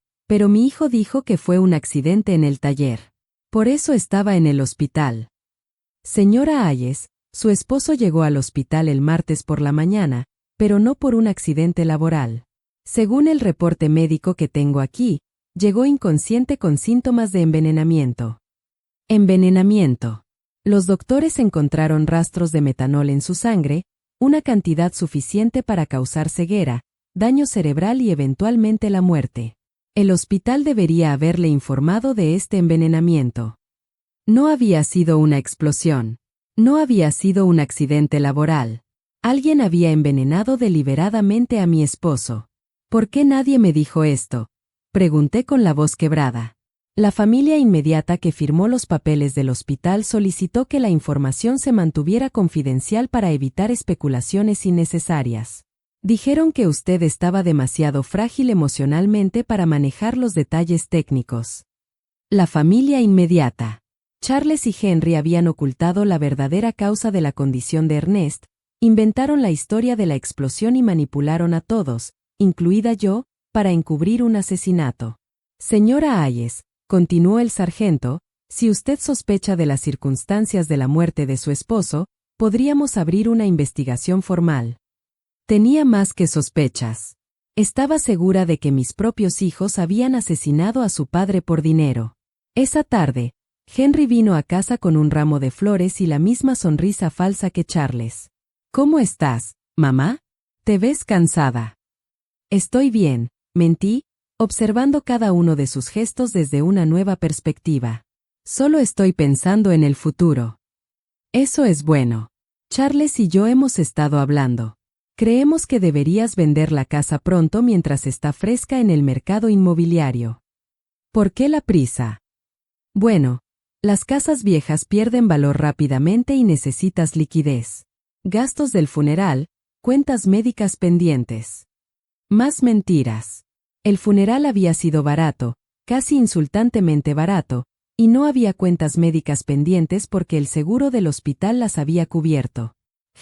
mi hijo dijo que fue un accidente en el taller. Por eso estaba en el hospital. Señora Hayes, su esposo llegó al hospital el martes por la mañana, pero no por un accidente laboral. Según el reporte médico que tengo aquí, llegó inconsciente con síntomas de envenenamiento. Envenenamiento. Los doctores encontraron rastros de metanol en su sangre, una cantidad suficiente para causar ceguera, daño cerebral y eventualmente la muerte. El hospital debería haberle informado de este envenenamiento. No había sido una explosión. No había sido un accidente laboral. Alguien había envenenado deliberadamente a mi esposo. ¿Por qué nadie me dijo esto? Pregunté con la voz quebrada. La familia inmediata que firmó los papeles del hospital solicitó que la información se mantuviera confidencial para evitar especulaciones innecesarias. Dijeron que usted estaba demasiado frágil emocionalmente para manejar los detalles técnicos. La familia inmediata. Charles y Henry habían ocultado la verdadera causa de la condición de Ernest, inventaron la historia de la explosión y manipularon a todos, incluida yo, para encubrir un asesinato. Señora Hayes, continuó el sargento, si usted sospecha de las circunstancias de la muerte de su esposo, podríamos abrir una investigación formal. Tenía más que sospechas. Estaba segura de que mis propios hijos habían asesinado a su padre por dinero. Esa tarde, Henry vino a casa con un ramo de flores y la misma sonrisa falsa que Charles. ¿Cómo estás, mamá? Te ves cansada. Estoy bien, mentí, observando cada uno de sus gestos desde una nueva perspectiva. Solo estoy pensando en el futuro. Eso es bueno. Charles y yo hemos estado hablando. Creemos que deberías vender la casa pronto mientras está fresca en el mercado inmobiliario. ¿Por qué la prisa? Bueno, las casas viejas pierden valor rápidamente y necesitas liquidez. Gastos del funeral, cuentas médicas pendientes. Más mentiras. El funeral había sido barato, casi insultantemente barato, y no había cuentas médicas pendientes porque el seguro del hospital las había cubierto.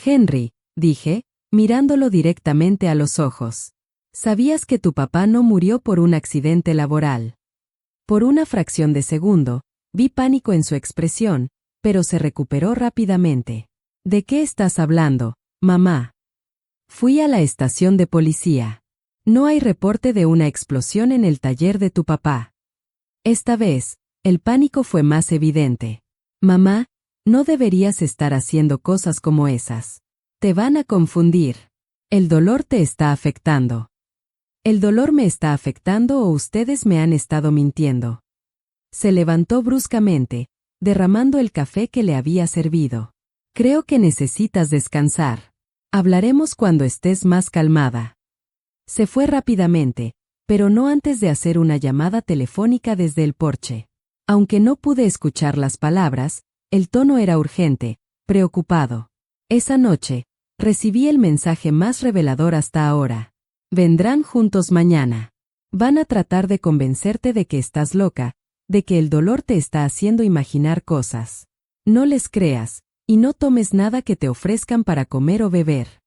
Henry, dije, mirándolo directamente a los ojos. ¿Sabías que tu papá no murió por un accidente laboral? Por una fracción de segundo, vi pánico en su expresión, pero se recuperó rápidamente. ¿De qué estás hablando, mamá? Fui a la estación de policía. No hay reporte de una explosión en el taller de tu papá. Esta vez, el pánico fue más evidente. Mamá, no deberías estar haciendo cosas como esas. Te van a confundir. El dolor te está afectando. ¿El dolor me está afectando o ustedes me han estado mintiendo? Se levantó bruscamente, derramando el café que le había servido. Creo que necesitas descansar. Hablaremos cuando estés más calmada. Se fue rápidamente, pero no antes de hacer una llamada telefónica desde el porche. Aunque no pude escuchar las palabras, el tono era urgente, preocupado. Esa noche, recibí el mensaje más revelador hasta ahora. Vendrán juntos mañana. Van a tratar de convencerte de que estás loca, de que el dolor te está haciendo imaginar cosas. No les creas, y no tomes nada que te ofrezcan para comer o beber.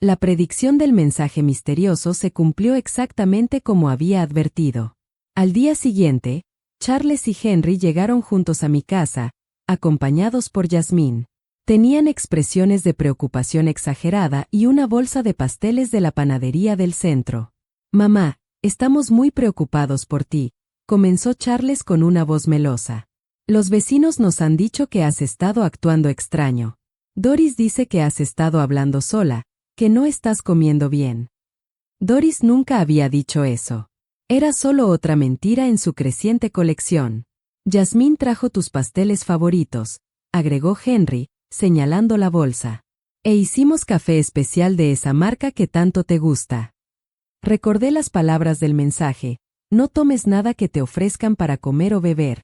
La predicción del mensaje misterioso se cumplió exactamente como había advertido. Al día siguiente, Charles y Henry llegaron juntos a mi casa, acompañados por Yasmín. Tenían expresiones de preocupación exagerada y una bolsa de pasteles de la panadería del centro. Mamá, estamos muy preocupados por ti, comenzó Charles con una voz melosa. Los vecinos nos han dicho que has estado actuando extraño. Doris dice que has estado hablando sola, que no estás comiendo bien. Doris nunca había dicho eso. Era solo otra mentira en su creciente colección. Yasmín trajo tus pasteles favoritos, agregó Henry, señalando la bolsa. E hicimos café especial de esa marca que tanto te gusta. Recordé las palabras del mensaje, no tomes nada que te ofrezcan para comer o beber.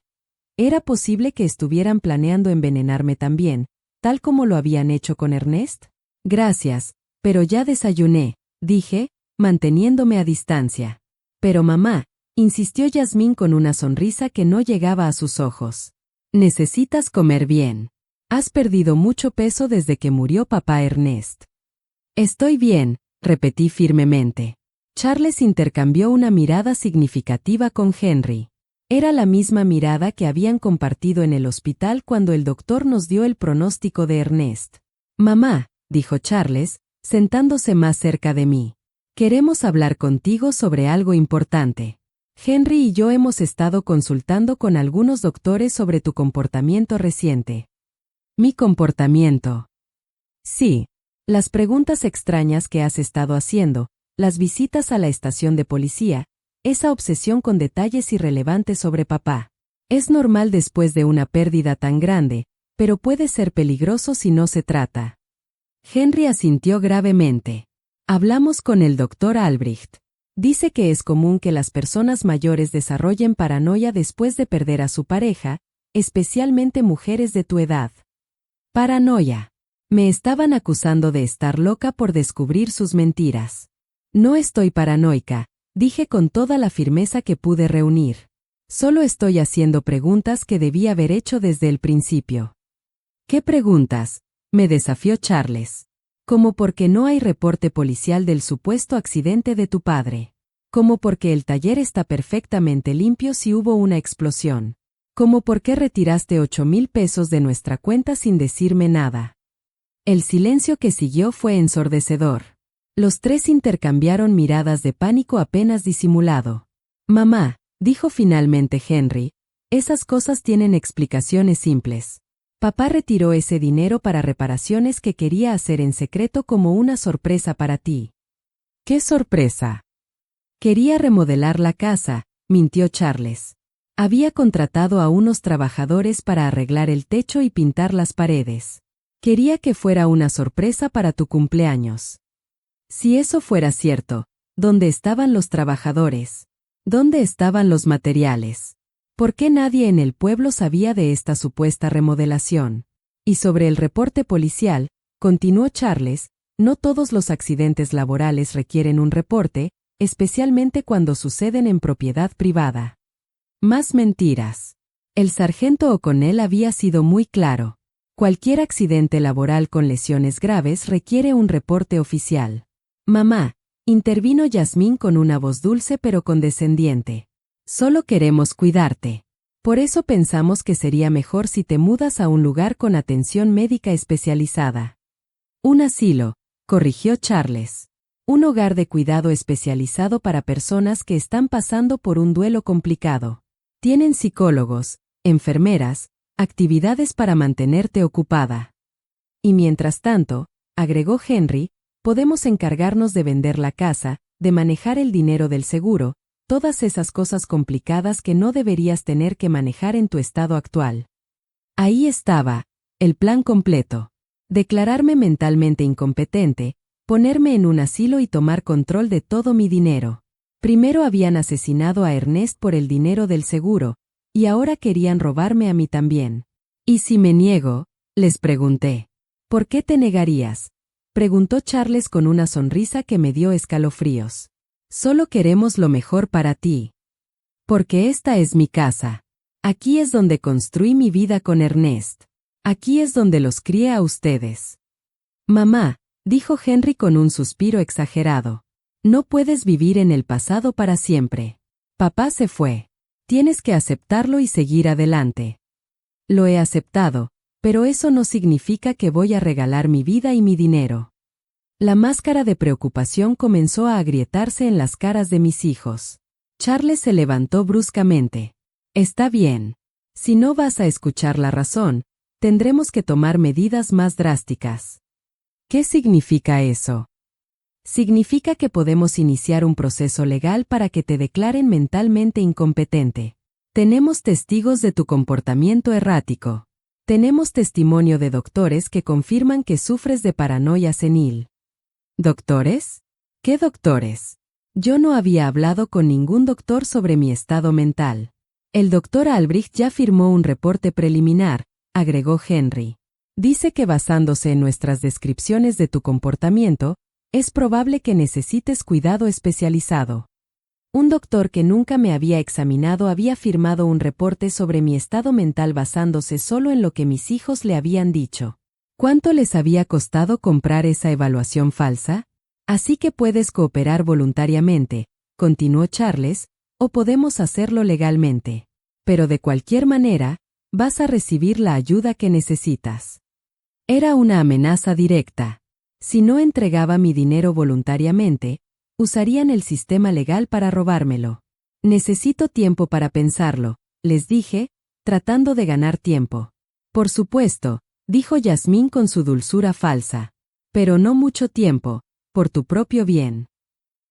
¿Era posible que estuvieran planeando envenenarme también, tal como lo habían hecho con Ernest? Gracias, pero ya desayuné, dije, manteniéndome a distancia. Pero mamá, insistió Yasmín con una sonrisa que no llegaba a sus ojos. Necesitas comer bien. Has perdido mucho peso desde que murió papá Ernest. Estoy bien, repetí firmemente. Charles intercambió una mirada significativa con Henry. Era la misma mirada que habían compartido en el hospital cuando el doctor nos dio el pronóstico de Ernest. Mamá, dijo Charles, sentándose más cerca de mí. Queremos hablar contigo sobre algo importante. Henry y yo hemos estado consultando con algunos doctores sobre tu comportamiento reciente. ¿Mi comportamiento? Sí. Las preguntas extrañas que has estado haciendo, las visitas a la estación de policía, esa obsesión con detalles irrelevantes sobre papá. Es normal después de una pérdida tan grande, pero puede ser peligroso si no se trata. Henry asintió gravemente. Hablamos con el doctor Albrecht. Dice que es común que las personas mayores desarrollen paranoia después de perder a su pareja, especialmente mujeres de tu edad. Paranoia. Me estaban acusando de estar loca por descubrir sus mentiras. No estoy paranoica, dije con toda la firmeza que pude reunir. Solo estoy haciendo preguntas que debí haber hecho desde el principio. ¿Qué preguntas?, me desafió Charles. Como por qué no hay reporte policial del supuesto accidente de tu padre. Como porque el taller está perfectamente limpio si hubo una explosión. Como por qué retiraste 8,000 pesos de nuestra cuenta sin decirme nada. El silencio que siguió fue ensordecedor. Los tres intercambiaron miradas de pánico apenas disimulado. Mamá, dijo finalmente Henry, Esas cosas tienen explicaciones simples. Papá retiró ese dinero para reparaciones que quería hacer en secreto como una sorpresa para ti. ¿Qué sorpresa? Quería remodelar la casa, mintió Charles. Había contratado a unos trabajadores para arreglar el techo y pintar las paredes. Quería que fuera una sorpresa para tu cumpleaños. Si eso fuera cierto, ¿dónde estaban los trabajadores? ¿Dónde estaban los materiales? ¿Por qué nadie en el pueblo sabía de esta supuesta remodelación? Y sobre el reporte policial, continuó Charles, no todos los accidentes laborales requieren un reporte, especialmente cuando suceden en propiedad privada. Más mentiras. El sargento O'Connell había sido muy claro. Cualquier accidente laboral con lesiones graves requiere un reporte oficial. Mamá, intervino Yasmín con una voz dulce pero condescendiente. Solo queremos cuidarte. Por eso pensamos que sería mejor si te mudas a un lugar con atención médica especializada. Un asilo, corrigió Charles. Un hogar de cuidado especializado para personas que están pasando por un duelo complicado. Tienen psicólogos, enfermeras, actividades para mantenerte ocupada. Y mientras tanto, agregó Henry, podemos encargarnos de vender la casa, de manejar el dinero del seguro, todas esas cosas complicadas que no deberías tener que manejar en tu estado actual. Ahí estaba, el plan completo. Declararme mentalmente incompetente, ponerme en un asilo y tomar control de todo mi dinero. Primero habían asesinado a Ernest por el dinero del seguro, y ahora querían robarme a mí también. ¿Y si me niego? Les pregunté. ¿Por qué te negarías? Preguntó Charles con una sonrisa que me dio escalofríos. Solo queremos lo mejor para ti. Porque esta es mi casa. Aquí es donde construí mi vida con Ernest. Aquí es donde los crié a ustedes. Mamá, dijo Henry con un suspiro exagerado. No puedes vivir en el pasado para siempre. Papá se fue. Tienes que aceptarlo y seguir adelante. Lo he aceptado, pero eso no significa que voy a regalar mi vida y mi dinero. La máscara de preocupación comenzó a agrietarse en las caras de mis hijos. Charles se levantó bruscamente. Está bien. Si no vas a escuchar la razón, tendremos que tomar medidas más drásticas. ¿Qué significa eso? Significa que podemos iniciar un proceso legal para que te declaren mentalmente incompetente. Tenemos testigos de tu comportamiento errático. Tenemos testimonio de doctores que confirman que sufres de paranoia senil. ¿Doctores? ¿Qué doctores? Yo no había hablado con ningún doctor sobre mi estado mental. El doctor Albrecht ya firmó un reporte preliminar, agregó Henry. Dice que basándose en nuestras descripciones de tu comportamiento, es probable que necesites cuidado especializado. Un doctor que nunca me había examinado había firmado un reporte sobre mi estado mental basándose solo en lo que mis hijos le habían dicho. ¿Cuánto les había costado comprar esa evaluación falsa? Así que puedes cooperar voluntariamente, continuó Charles, o podemos hacerlo legalmente. Pero de cualquier manera, vas a recibir la ayuda que necesitas. Era una amenaza directa. Si no entregaba mi dinero voluntariamente, usarían el sistema legal para robármelo. Necesito tiempo para pensarlo, les dije, tratando de ganar tiempo. Por supuesto, dijo Yasmín con su dulzura falsa. Pero no mucho tiempo, por tu propio bien.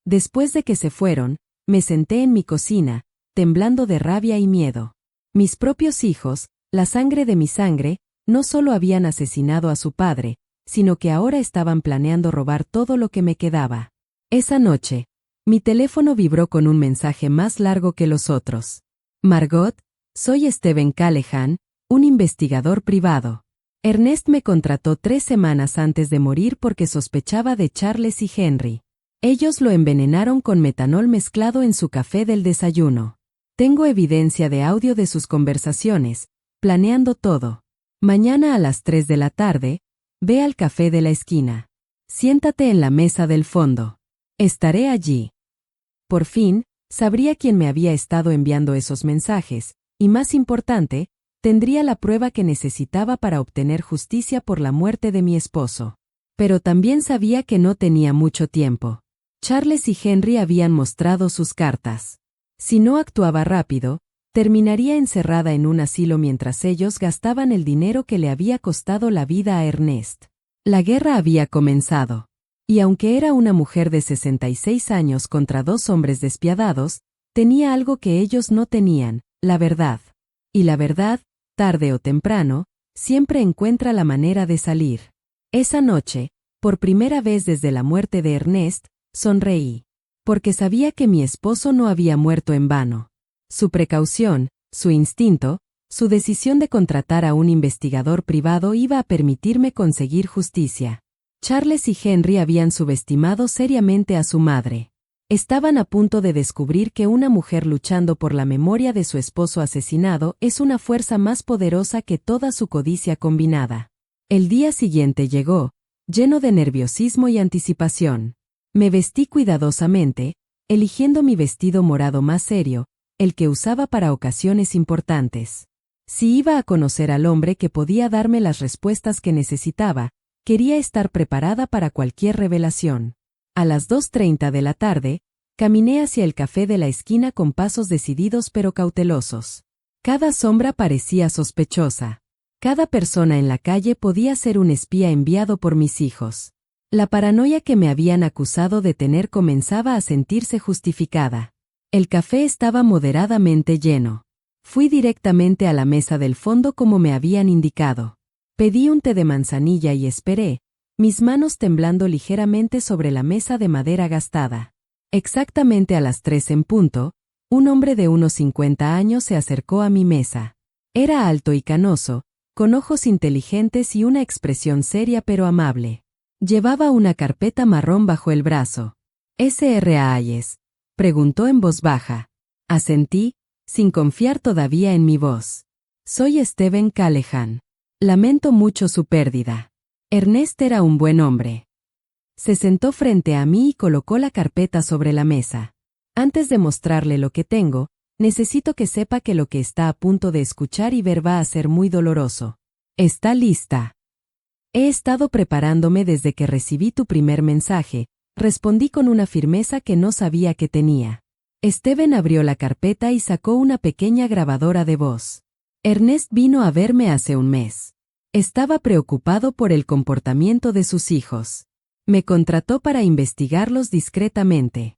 Después de que se fueron, me senté en mi cocina, temblando de rabia y miedo. Mis propios hijos, la sangre de mi sangre, no solo habían asesinado a su padre, sino que ahora estaban planeando robar todo lo que me quedaba. Esa noche, mi teléfono vibró con un mensaje más largo que los otros. Margot, soy Stephen Callahan, un investigador privado. Ernest me contrató 3 semanas antes de morir porque sospechaba de Charles y Henry. Ellos lo envenenaron con metanol mezclado en su café del desayuno. Tengo evidencia de audio de sus conversaciones, planeando todo. Mañana a las 3 de la tarde, ve al café de la esquina. Siéntate en la mesa del fondo. Estaré allí. Por fin, sabría quién me había estado enviando esos mensajes, y más importante, tendría la prueba que necesitaba para obtener justicia por la muerte de mi esposo. Pero también sabía que no tenía mucho tiempo. Charles y Henry habían mostrado sus cartas. Si no actuaba rápido, Terminaría encerrada en un asilo mientras ellos gastaban el dinero que le había costado la vida a Ernest. La guerra había comenzado. Y aunque era una mujer de 66 años contra dos hombres despiadados, tenía algo que ellos no tenían, la verdad. Y la verdad, tarde o temprano, siempre encuentra la manera de salir. Esa noche, por primera vez desde la muerte de Ernest, sonreí. Porque sabía que mi esposo no había muerto en vano. Su precaución, su instinto, su decisión de contratar a un investigador privado iba a permitirme conseguir justicia. Charles y Henry habían subestimado seriamente a su madre. Estaban a punto de descubrir que una mujer luchando por la memoria de su esposo asesinado es una fuerza más poderosa que toda su codicia combinada. El día siguiente llegó, lleno de nerviosismo y anticipación. Me vestí cuidadosamente, eligiendo mi vestido morado más serio, el que usaba para ocasiones importantes. Si iba a conocer al hombre que podía darme las respuestas que necesitaba, quería estar preparada para cualquier revelación. A las 2:30 de la tarde, caminé hacia el café de la esquina con pasos decididos pero cautelosos. Cada sombra parecía sospechosa. Cada persona en la calle podía ser un espía enviado por mis hijos. La paranoia que me habían acusado de tener comenzaba a sentirse justificada. El café estaba moderadamente lleno. Fui directamente a la mesa del fondo como me habían indicado. Pedí un té de manzanilla y esperé, mis manos temblando ligeramente sobre la mesa de madera gastada. Exactamente a las 3 en punto, un hombre de unos 50 años se acercó a mi mesa. Era alto y canoso, con ojos inteligentes y una expresión seria pero amable. Llevaba una carpeta marrón bajo el brazo. ¿S.R.A. Hayes?, preguntó en voz baja. Asentí, sin confiar todavía en mi voz. Soy Stephen Callahan. Lamento mucho su pérdida. Ernest era un buen hombre. Se sentó frente a mí y colocó la carpeta sobre la mesa. Antes de mostrarle lo que tengo, necesito que sepa que lo que está a punto de escuchar y ver va a ser muy doloroso. ¿Está lista? He estado preparándome desde que recibí tu primer mensaje, respondí con una firmeza que no sabía que tenía. Stephen abrió la carpeta y sacó una pequeña grabadora de voz. Ernest vino a verme hace un mes. Estaba preocupado por el comportamiento de sus hijos. Me contrató para investigarlos discretamente.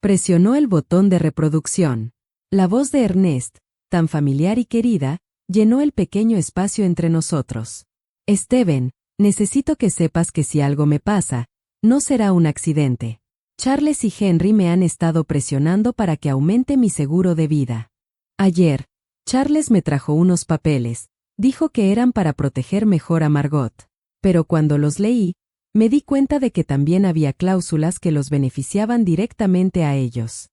Presionó el botón de reproducción. La voz de Ernest, tan familiar y querida, llenó el pequeño espacio entre nosotros. Stephen, necesito que sepas que si algo me pasa, no será un accidente. Charles y Henry me han estado presionando para que aumente mi seguro de vida. Ayer, Charles me trajo unos papeles, dijo que eran para proteger mejor a Margot. Pero cuando los leí, me di cuenta de que también había cláusulas que los beneficiaban directamente a ellos.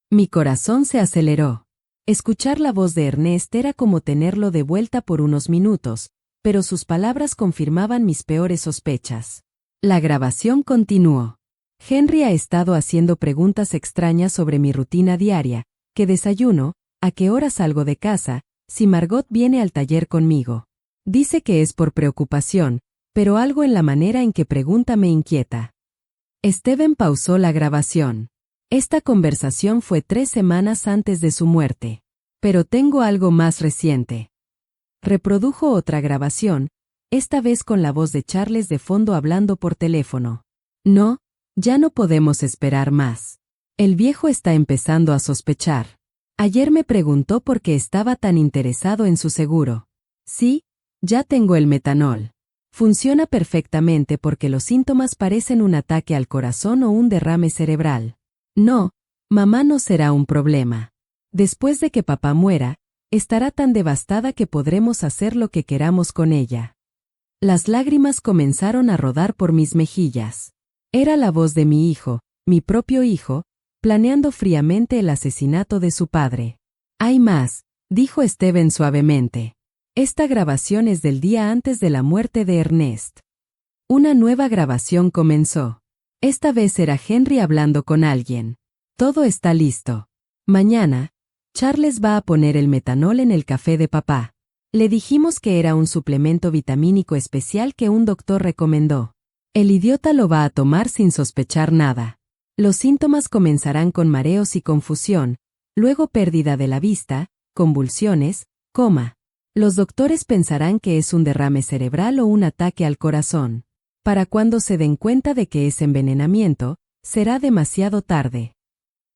Mi corazón se aceleró. Escuchar la voz de Ernest era como tenerlo de vuelta por unos minutos, pero sus palabras confirmaban mis peores sospechas. La grabación continuó. Henry ha estado haciendo preguntas extrañas sobre mi rutina diaria, qué desayuno, a qué hora salgo de casa, si Margot viene al taller conmigo. Dice que es por preocupación, pero algo en la manera en que pregunta me inquieta. Stephen pausó la grabación. Esta conversación fue 3 semanas antes de su muerte. Pero tengo algo más reciente. Reprodujo otra grabación, esta vez con la voz de Charles de fondo hablando por teléfono. No, ya no podemos esperar más. El viejo está empezando a sospechar. Ayer me preguntó por qué estaba tan interesado en su seguro. Sí, ya tengo el metanol. Funciona perfectamente porque los síntomas parecen un ataque al corazón o un derrame cerebral. No, mamá no será un problema. Después de que papá muera, estará tan devastada que podremos hacer lo que queramos con ella. Las lágrimas comenzaron a rodar por mis mejillas. Era la voz de mi hijo, mi propio hijo, planeando fríamente el asesinato de su padre. Hay más, dijo Stephen suavemente. Esta grabación es del día antes de la muerte de Ernest. Una nueva grabación comenzó. Esta vez era Henry hablando con alguien. Todo está listo. Mañana, Charles va a poner el metanol en el café de papá. Le dijimos que era un suplemento vitamínico especial que un doctor recomendó. El idiota lo va a tomar sin sospechar nada. Los síntomas comenzarán con mareos y confusión, luego pérdida de la vista, convulsiones, coma. Los doctores pensarán que es un derrame cerebral o un ataque al corazón. Para cuando se den cuenta de que es envenenamiento, será demasiado tarde.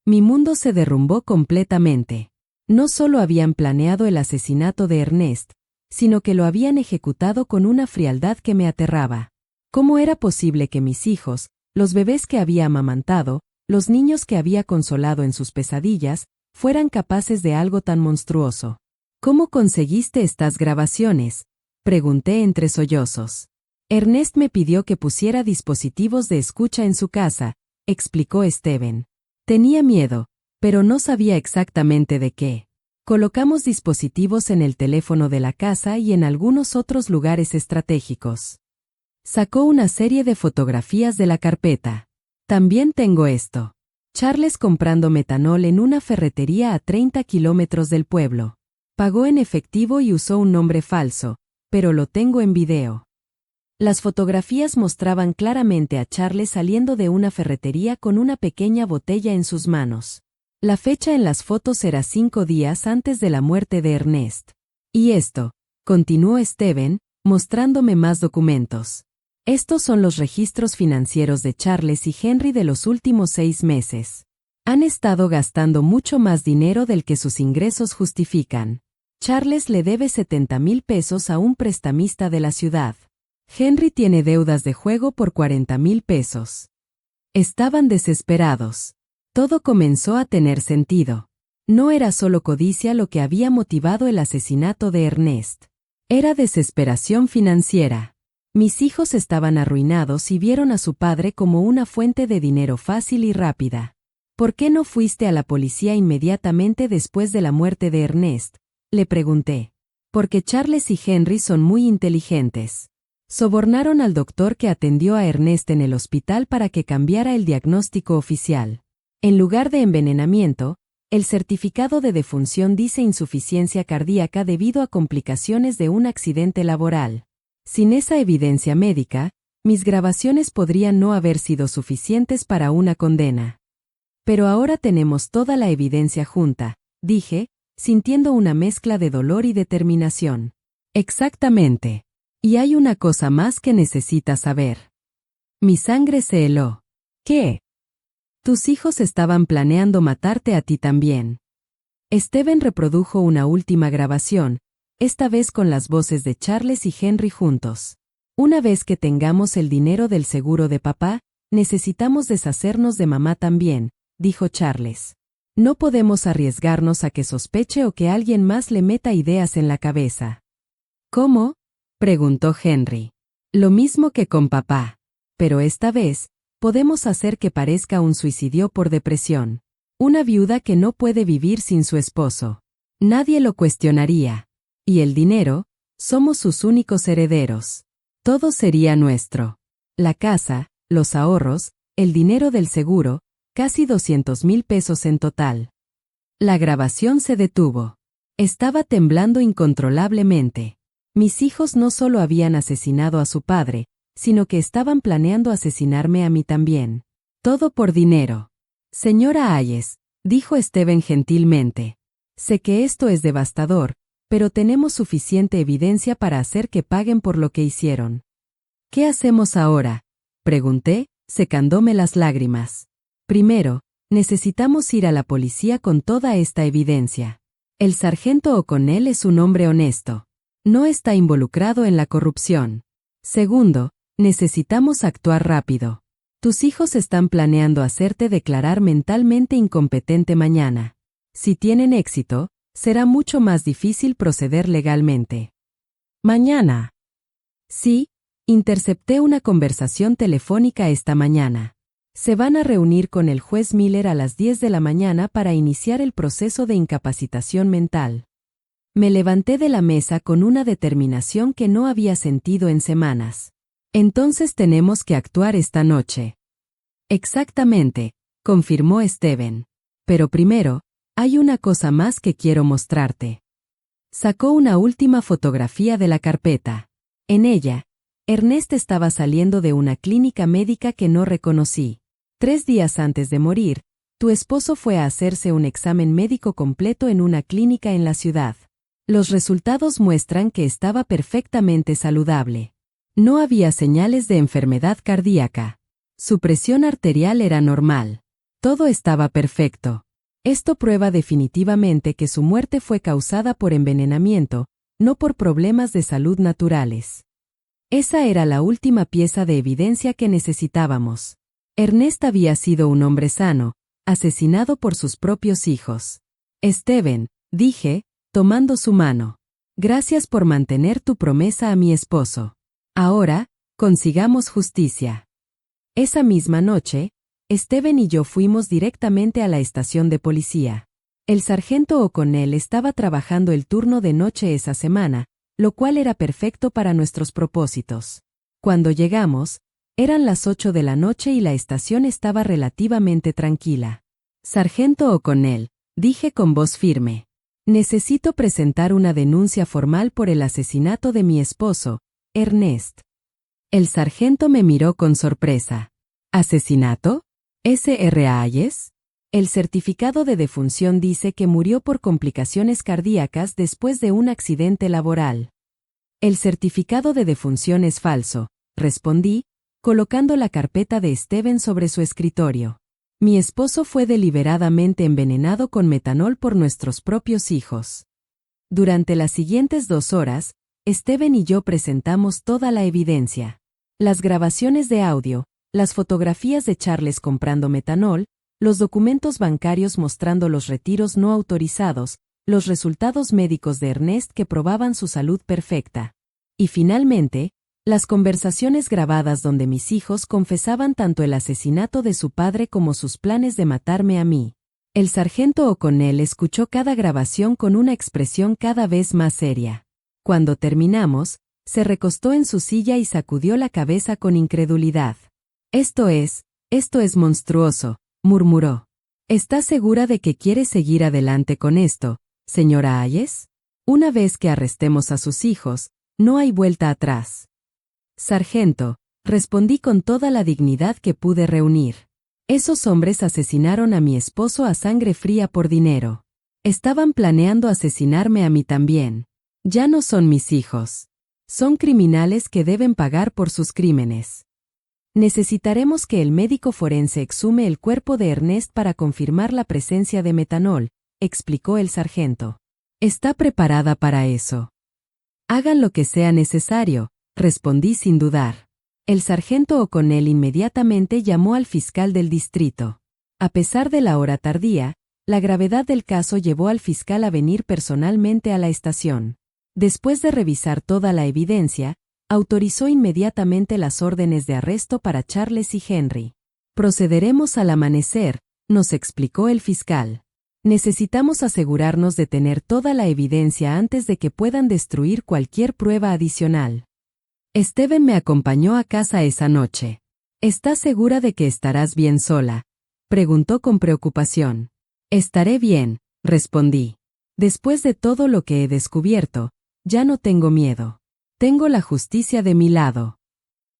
Mi mundo se derrumbó completamente. No solo habían planeado el asesinato de Ernest, sino que lo habían ejecutado con una frialdad que me aterraba. ¿Cómo era posible que mis hijos, los bebés que había amamantado, los niños que había consolado en sus pesadillas, fueran capaces de algo tan monstruoso? ¿Cómo conseguiste estas grabaciones?, pregunté entre sollozos. Ernest me pidió que pusiera dispositivos de escucha en su casa, explicó Steven. Tenía miedo, pero no sabía exactamente de qué. Colocamos dispositivos en el teléfono de la casa y en algunos otros lugares estratégicos. Sacó una serie de fotografías de la carpeta. También tengo esto. Charles comprando metanol en una ferretería a 30 kilómetros del pueblo. Pagó en efectivo y usó un nombre falso, pero lo tengo en video. Las fotografías mostraban claramente a Charles saliendo de una ferretería con una pequeña botella en sus manos. La fecha en las fotos era 5 días antes de la muerte de Ernest. Y esto, continuó Steven, mostrándome más documentos. Estos son los registros financieros de Charles y Henry de los últimos 6 meses. Han estado gastando mucho más dinero del que sus ingresos justifican. Charles le debe 70,000 pesos a un prestamista de la ciudad. Henry tiene deudas de juego por 40,000 pesos. Estaban desesperados. Todo comenzó a tener sentido. No era solo codicia lo que había motivado el asesinato de Ernest. Era desesperación financiera. Mis hijos estaban arruinados y vieron a su padre como una fuente de dinero fácil y rápida. ¿Por qué no fuiste a la policía inmediatamente después de la muerte de Ernest?, le pregunté. Porque Charles y Henry son muy inteligentes. Sobornaron al doctor que atendió a Ernest en el hospital para que cambiara el diagnóstico oficial. En lugar de envenenamiento, el certificado de defunción dice insuficiencia cardíaca debido a complicaciones de un accidente laboral. Sin esa evidencia médica, mis grabaciones podrían no haber sido suficientes para una condena. Pero ahora tenemos toda la evidencia junta, dije, sintiendo una mezcla de dolor y determinación. Exactamente. Y hay una cosa más que necesitas saber. Mi sangre se heló. ¿Qué? Tus hijos estaban planeando matarte a ti también. Steven reprodujo una última grabación, esta vez con las voces de Charles y Henry juntos. Una vez que tengamos el dinero del seguro de papá, necesitamos deshacernos de mamá también, dijo Charles. No podemos arriesgarnos a que sospeche o que alguien más le meta ideas en la cabeza. ¿Cómo?, preguntó Henry. Lo mismo que con papá. Pero esta vez, podemos hacer que parezca un suicidio por depresión. Una viuda que no puede vivir sin su esposo. Nadie lo cuestionaría. Y el dinero, somos sus únicos herederos. Todo sería nuestro. La casa, los ahorros, el dinero del seguro, casi 200,000 pesos en total. La grabación se detuvo. Estaba temblando incontrolablemente. Mis hijos no solo habían asesinado a su padre, sino que estaban planeando asesinarme a mí también. Todo por dinero. Señora Hayes, dijo Steven gentilmente. Sé que esto es devastador, pero tenemos suficiente evidencia para hacer que paguen por lo que hicieron. ¿Qué hacemos ahora?, pregunté, secándome las lágrimas. Primero, necesitamos ir a la policía con toda esta evidencia. El sargento O'Connell es un hombre honesto. No está involucrado en la corrupción. Segundo, necesitamos actuar rápido. Tus hijos están planeando hacerte declarar mentalmente incompetente mañana. Si tienen éxito, será mucho más difícil proceder legalmente. ¿Mañana? Sí, intercepté una conversación telefónica esta mañana. Se van a reunir con el juez Miller a las 10 de la mañana para iniciar el proceso de incapacitación mental. Me levanté de la mesa con una determinación que no había sentido en semanas. Entonces tenemos que actuar esta noche. Exactamente, confirmó Steven. Pero primero, hay una cosa más que quiero mostrarte. Sacó una última fotografía de la carpeta. En ella, Ernest estaba saliendo de una clínica médica que no reconocí. 3 días antes de morir, Tu esposo fue a hacerse un examen médico completo en una clínica en la ciudad. Los resultados muestran que estaba perfectamente saludable. No había señales de enfermedad cardíaca. Su presión arterial era normal. Todo estaba perfecto. Esto prueba definitivamente que su muerte fue causada por envenenamiento, no por problemas de salud naturales. Esa era la última pieza de evidencia que necesitábamos. Ernest había sido un hombre sano, asesinado por sus propios hijos. Steven, dije, tomando su mano. Gracias por mantener tu promesa a mi esposo. Ahora, consigamos justicia. Esa misma noche, Steven y yo fuimos directamente a la estación de policía. El sargento O'Connell estaba trabajando el turno de noche esa semana, lo cual era perfecto para nuestros propósitos. Cuando llegamos, eran las 8 de la noche y la estación estaba relativamente tranquila. Sargento O'Connell, dije con voz firme. Necesito presentar una denuncia formal por el asesinato de mi esposo, Ernest. El sargento me miró con sorpresa. ¿Asesinato? ¿Sr. Hayes? El certificado de defunción dice que murió por complicaciones cardíacas después de un accidente laboral. El certificado de defunción es falso, respondí, colocando la carpeta de Steven sobre su escritorio. Mi esposo fue deliberadamente envenenado con metanol por nuestros propios hijos. Durante las siguientes 2 horas, Steven y yo presentamos toda la evidencia. Las grabaciones de audio, las fotografías de Charles comprando metanol, los documentos bancarios mostrando los retiros no autorizados, los resultados médicos de Ernest que probaban su salud perfecta. Y finalmente, las conversaciones grabadas donde mis hijos confesaban tanto el asesinato de su padre como sus planes de matarme a mí. El sargento O'Connell escuchó cada grabación con una expresión cada vez más seria. Cuando terminamos, se recostó en su silla y sacudió la cabeza con incredulidad. Esto es monstruoso, murmuró. ¿Estás segura de que quiere seguir adelante con esto, señora Hayes? Una vez que arrestemos a sus hijos, no hay vuelta atrás. Sargento, respondí con toda la dignidad que pude reunir. Esos hombres asesinaron a mi esposo a sangre fría por dinero. Estaban planeando asesinarme a mí también. Ya no son mis hijos. Son criminales que deben pagar por sus crímenes. Necesitaremos que el médico forense exhume el cuerpo de Ernest para confirmar la presencia de metanol, explicó el sargento. ¿Está preparada para eso? Hagan lo que sea necesario, respondí sin dudar. El sargento O'Connell inmediatamente llamó al fiscal del distrito. A pesar de la hora tardía, la gravedad del caso llevó al fiscal a venir personalmente a la estación. Después de revisar toda la evidencia, autorizó inmediatamente las órdenes de arresto para Charles y Henry. Procederemos al amanecer, nos explicó el fiscal. Necesitamos asegurarnos de tener toda la evidencia antes de que puedan destruir cualquier prueba adicional. Steven me acompañó a casa esa noche. ¿Estás segura de que estarás bien sola?, preguntó con preocupación. Estaré bien, respondí. Después de todo lo que he descubierto, ya no tengo miedo. Tengo la justicia de mi lado.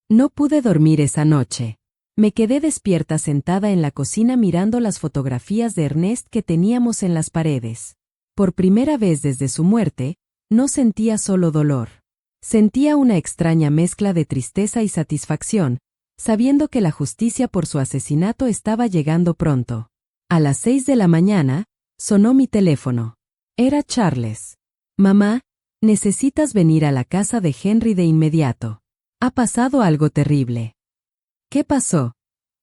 No pude dormir esa noche. Me quedé despierta sentada en la cocina mirando las fotografías de Ernest que teníamos en las paredes. Por primera vez desde su muerte, no sentía solo dolor. Sentía una extraña mezcla de tristeza y satisfacción, sabiendo que la justicia por su asesinato estaba llegando pronto. A las 6 de la mañana, sonó mi teléfono. Era Charles. Mamá, necesitas venir a la casa de Henry de inmediato. Ha pasado algo terrible. ¿Qué pasó?,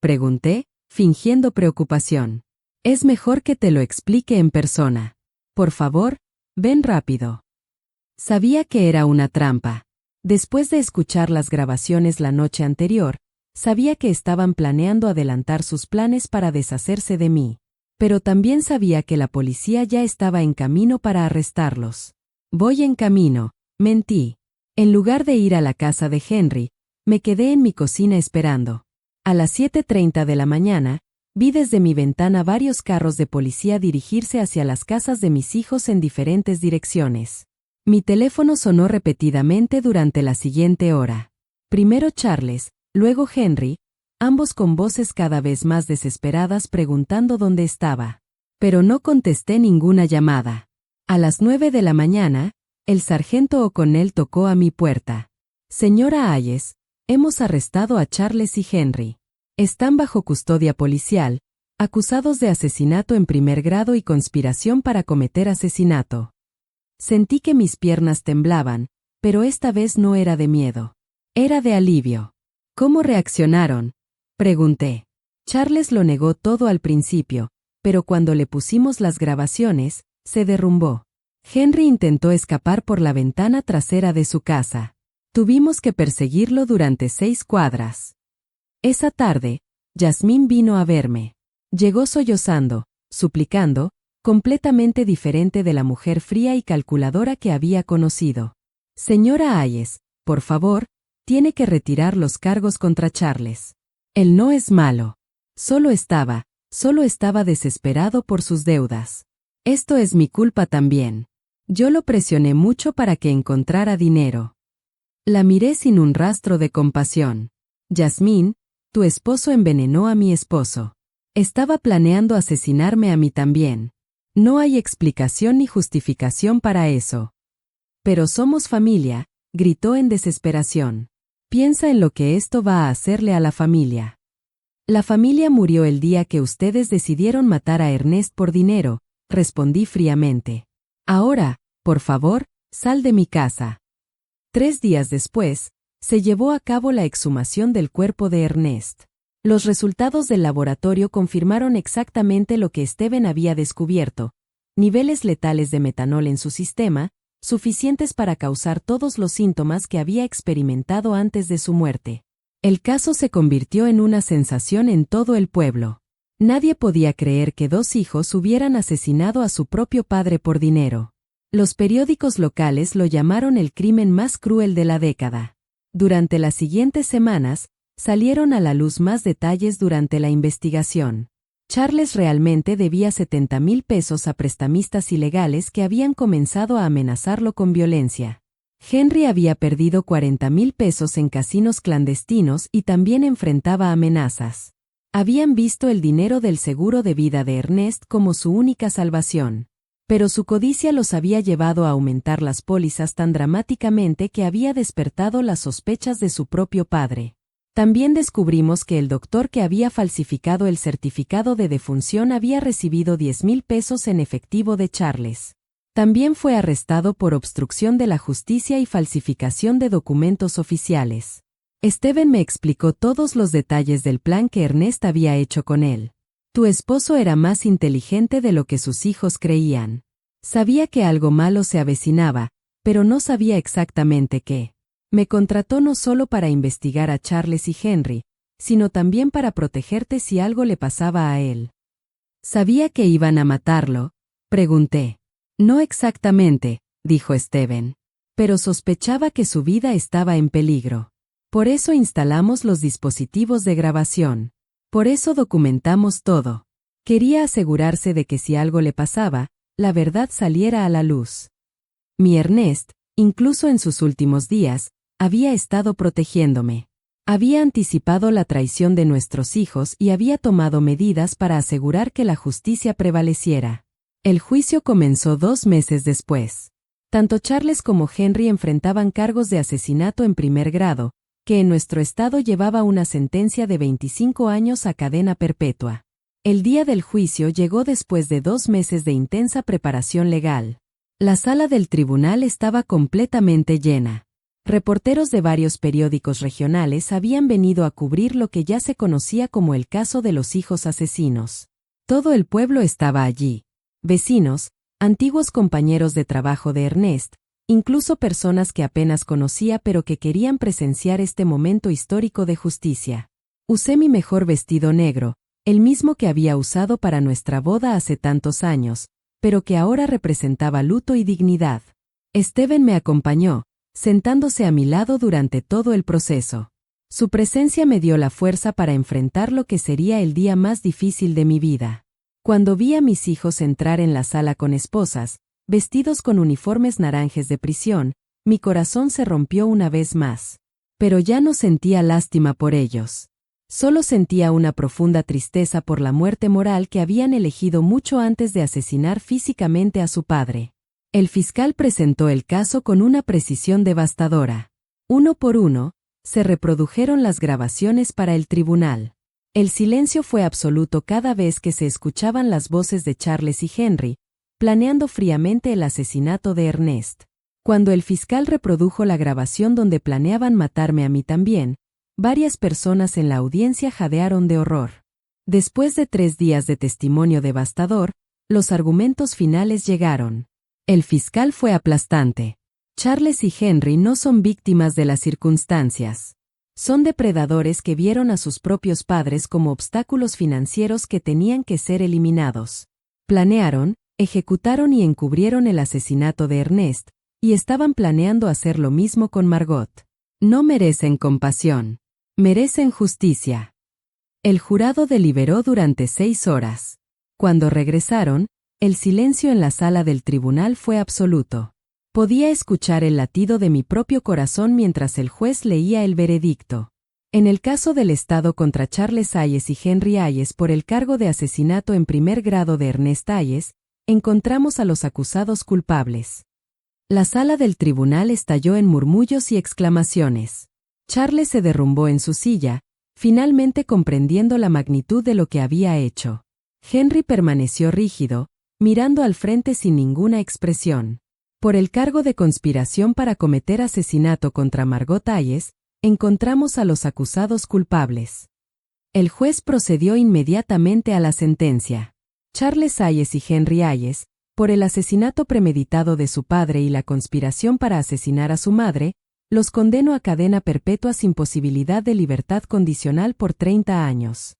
pregunté, fingiendo preocupación. Es mejor que te lo explique en persona. Por favor, ven rápido. Sabía que era una trampa. Después de escuchar las grabaciones la noche anterior, sabía que estaban planeando adelantar sus planes para deshacerse de mí. Pero también sabía que la policía ya estaba en camino para arrestarlos. Voy en camino, mentí. En lugar de ir a la casa de Henry, me quedé en mi cocina esperando. A las 7:30 de la mañana, vi desde mi ventana varios carros de policía dirigirse hacia las casas de mis hijos en diferentes direcciones. Mi teléfono sonó repetidamente durante la siguiente hora. Primero Charles, luego Henry, ambos con voces cada vez más desesperadas preguntando dónde estaba. Pero no contesté ninguna llamada. A las 9 de la mañana, el sargento O'Connell tocó a mi puerta. Señora Hayes, hemos arrestado a Charles y Henry. Están bajo custodia policial, acusados de asesinato en primer grado y conspiración para cometer asesinato. Sentí que mis piernas temblaban, pero esta vez no era de miedo. Era de alivio. ¿Cómo reaccionaron?, pregunté. Charles lo negó todo al principio, pero cuando le pusimos las grabaciones, se derrumbó. Henry intentó escapar por la ventana trasera de su casa. Tuvimos que perseguirlo durante 6 cuadras. Esa tarde, Jasmine vino a verme. Llegó sollozando, suplicando, completamente diferente de la mujer fría y calculadora que había conocido. Señora Hayes, por favor, tiene que retirar los cargos contra Charles. Él no es malo. Solo estaba desesperado por sus deudas. Esto es mi culpa también. Yo lo presioné mucho para que encontrara dinero. La miré sin un rastro de compasión. Jasmine, tu esposo envenenó a mi esposo. Estaba planeando asesinarme a mí también. No hay explicación ni justificación para eso. Pero somos familia, gritó en desesperación. Piensa en lo que esto va a hacerle a la familia. La familia murió el día que ustedes decidieron matar a Ernest por dinero, respondí fríamente. Ahora, por favor, sal de mi casa. 3 días después, se llevó a cabo la exhumación del cuerpo de Ernest. Los resultados del laboratorio confirmaron exactamente lo que Steven había descubierto: niveles letales de metanol en su sistema, suficientes para causar todos los síntomas que había experimentado antes de su muerte. El caso se convirtió en una sensación en todo el pueblo. Nadie podía creer que 2 hijos hubieran asesinado a su propio padre por dinero. Los periódicos locales lo llamaron el crimen más cruel de la década. Durante las siguientes semanas, salieron a la luz más detalles durante la investigación. Charles realmente debía 70,000 pesos a prestamistas ilegales que habían comenzado a amenazarlo con violencia. Henry había perdido 40,000 pesos en casinos clandestinos y también enfrentaba amenazas. Habían visto el dinero del seguro de vida de Ernest como su única salvación. Pero su codicia los había llevado a aumentar las pólizas tan dramáticamente que había despertado las sospechas de su propio padre. También descubrimos que el doctor que había falsificado el certificado de defunción había recibido 10,000 pesos en efectivo de Charles. También fue arrestado por obstrucción de la justicia y falsificación de documentos oficiales. Steven me explicó todos los detalles del plan que Ernest había hecho con él. Tu esposo era más inteligente de lo que sus hijos creían. Sabía que algo malo se avecinaba, pero no sabía exactamente qué. Me contrató no solo para investigar a Charles y Henry, sino también para protegerte si algo le pasaba a él. ¿Sabía que iban a matarlo?, pregunté. No exactamente, dijo Steven. Pero sospechaba que su vida estaba en peligro. Por eso instalamos los dispositivos de grabación. Por eso documentamos todo. Quería asegurarse de que si algo le pasaba, la verdad saliera a la luz. Mi Ernest, incluso en sus últimos días, había estado protegiéndome. Había anticipado la traición de nuestros hijos y había tomado medidas para asegurar que la justicia prevaleciera. El juicio comenzó 2 meses después. Tanto Charles como Henry enfrentaban cargos de asesinato en primer grado, que en nuestro estado llevaba una sentencia de 25 años a cadena perpetua. El día del juicio llegó después de 2 meses de intensa preparación legal. La sala del tribunal estaba completamente llena. Reporteros de varios periódicos regionales habían venido a cubrir lo que ya se conocía como el caso de los hijos asesinos. Todo el pueblo estaba allí. Vecinos, antiguos compañeros de trabajo de Ernest, incluso personas que apenas conocía pero que querían presenciar este momento histórico de justicia. Usé mi mejor vestido negro, el mismo que había usado para nuestra boda hace tantos años, pero que ahora representaba luto y dignidad. Steven me acompañó, sentándose a mi lado durante todo el proceso. Su presencia me dio la fuerza para enfrentar lo que sería el día más difícil de mi vida. Cuando vi a mis hijos entrar en la sala con esposas, vestidos con uniformes naranjes de prisión, mi corazón se rompió una vez más. Pero ya no sentía lástima por ellos. Solo sentía una profunda tristeza por la muerte moral que habían elegido mucho antes de asesinar físicamente a su padre. El fiscal presentó el caso con una precisión devastadora. Uno por uno, se reprodujeron las grabaciones para el tribunal. El silencio fue absoluto cada vez que se escuchaban las voces de Charles y Henry, planeando fríamente el asesinato de Ernest. Cuando el fiscal reprodujo la grabación donde planeaban matarme a mí también, varias personas en la audiencia jadearon de horror. Después de 3 días de testimonio devastador, los argumentos finales llegaron. El fiscal fue aplastante. Charles y Henry no son víctimas de las circunstancias. Son depredadores que vieron a sus propios padres como obstáculos financieros que tenían que ser eliminados. Planearon, ejecutaron y encubrieron el asesinato de Ernest, y estaban planeando hacer lo mismo con Margot. No merecen compasión. Merecen justicia. El jurado deliberó durante 6 horas. Cuando regresaron, el silencio en la sala del tribunal fue absoluto. Podía escuchar el latido de mi propio corazón mientras el juez leía el veredicto. En el caso del Estado contra Charles Hayes y Henry Hayes por el cargo de asesinato en primer grado de Ernest Hayes, encontramos a los acusados culpables. La sala del tribunal estalló en murmullos y exclamaciones. Charles se derrumbó en su silla, finalmente comprendiendo la magnitud de lo que había hecho. Henry permaneció rígido, mirando al frente sin ninguna expresión. Por el cargo de conspiración para cometer asesinato contra Margot Hayes, encontramos a los acusados culpables. El juez procedió inmediatamente a la sentencia. Charles Hayes y Henry Hayes, por el asesinato premeditado de su padre y la conspiración para asesinar a su madre, los condeno a cadena perpetua sin posibilidad de libertad condicional por 30 años.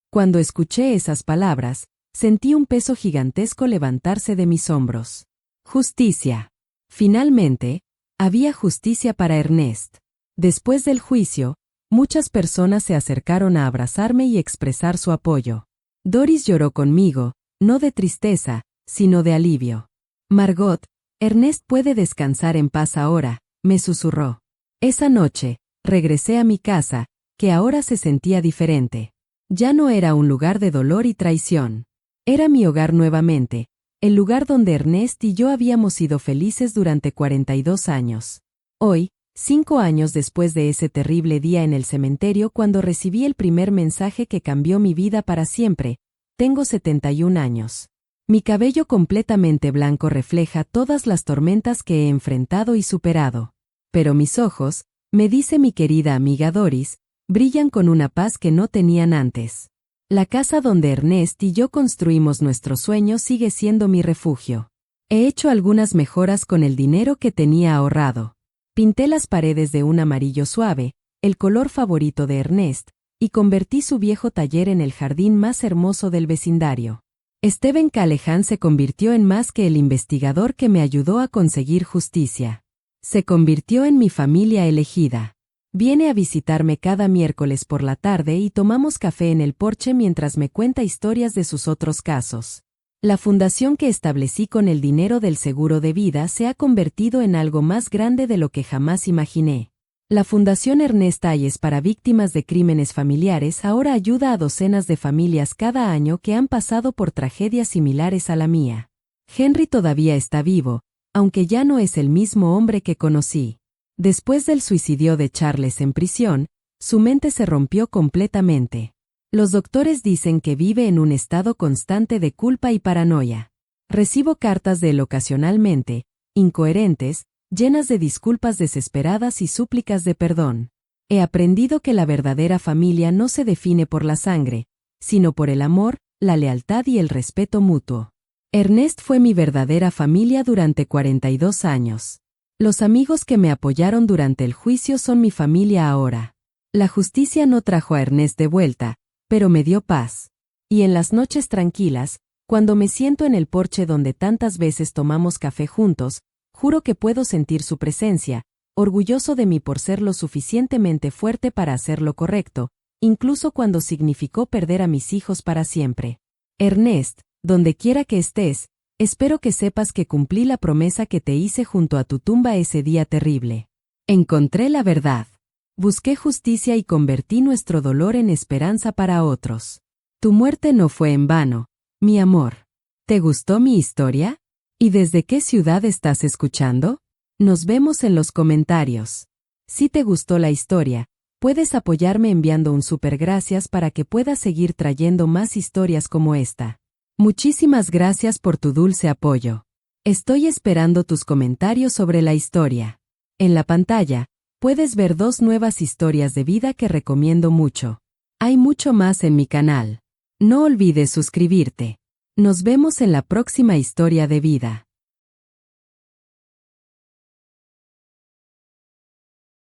Cuando escuché esas palabras, sentí un peso gigantesco levantarse de mis hombros. Justicia. Finalmente, había justicia para Ernest. Después del juicio, muchas personas se acercaron a abrazarme y expresar su apoyo. Doris lloró conmigo, no de tristeza, sino de alivio. Margot, Ernest puede descansar en paz ahora, me susurró. Esa noche, regresé a mi casa, que ahora se sentía diferente. Ya no era un lugar de dolor y traición. Era mi hogar nuevamente, el lugar donde Ernest y yo habíamos sido felices durante 42 años. Hoy, 5 años después de ese terrible día en el cementerio cuando recibí el primer mensaje que cambió mi vida para siempre, tengo 71 años. Mi cabello completamente blanco refleja todas las tormentas que he enfrentado y superado. Pero mis ojos, me dice mi querida amiga Doris, brillan con una paz que no tenían antes. La casa donde Ernest y yo construimos nuestro sueño sigue siendo mi refugio. He hecho algunas mejoras con el dinero que tenía ahorrado. Pinté las paredes de un amarillo suave, el color favorito de Ernest, y convertí su viejo taller en el jardín más hermoso del vecindario. Stephen Callahan se convirtió en más que el investigador que me ayudó a conseguir justicia. Se convirtió en mi familia elegida. Viene a visitarme cada miércoles por la tarde y tomamos café en el porche mientras me cuenta historias de sus otros casos. La fundación que establecí con el dinero del seguro de vida se ha convertido en algo más grande de lo que jamás imaginé. La Fundación Ernest Hayes para víctimas de crímenes familiares ahora ayuda a docenas de familias cada año que han pasado por tragedias similares a la mía. Henry todavía está vivo, aunque ya no es el mismo hombre que conocí. Después del suicidio de Charles en prisión, su mente se rompió completamente. Los doctores dicen que vive en un estado constante de culpa y paranoia. Recibo cartas de él ocasionalmente, incoherentes, llenas de disculpas desesperadas y súplicas de perdón. He aprendido que la verdadera familia no se define por la sangre, sino por el amor, la lealtad y el respeto mutuo. Ernest fue mi verdadera familia durante 42 años. Los amigos que me apoyaron durante el juicio son mi familia ahora. La justicia no trajo a Ernest de vuelta, pero me dio paz. Y en las noches tranquilas, cuando me siento en el porche donde tantas veces tomamos café juntos, juro que puedo sentir su presencia, orgulloso de mí por ser lo suficientemente fuerte para hacer lo correcto, incluso cuando significó perder a mis hijos para siempre. Ernest, donde quiera que estés, espero que sepas que cumplí la promesa que te hice junto a tu tumba ese día terrible. Encontré la verdad. Busqué justicia y convertí nuestro dolor en esperanza para otros. Tu muerte no fue en vano, mi amor. ¿Te gustó mi historia? ¿Y desde qué ciudad estás escuchando? Nos vemos en los comentarios. Si te gustó la historia, puedes apoyarme enviando un super gracias para que pueda seguir trayendo más historias como esta. Muchísimas gracias por tu dulce apoyo. Estoy esperando tus comentarios sobre la historia. En la pantalla, puedes ver 2 nuevas historias de vida que recomiendo mucho. Hay mucho más en mi canal. No olvides suscribirte. Nos vemos en la próxima historia de vida.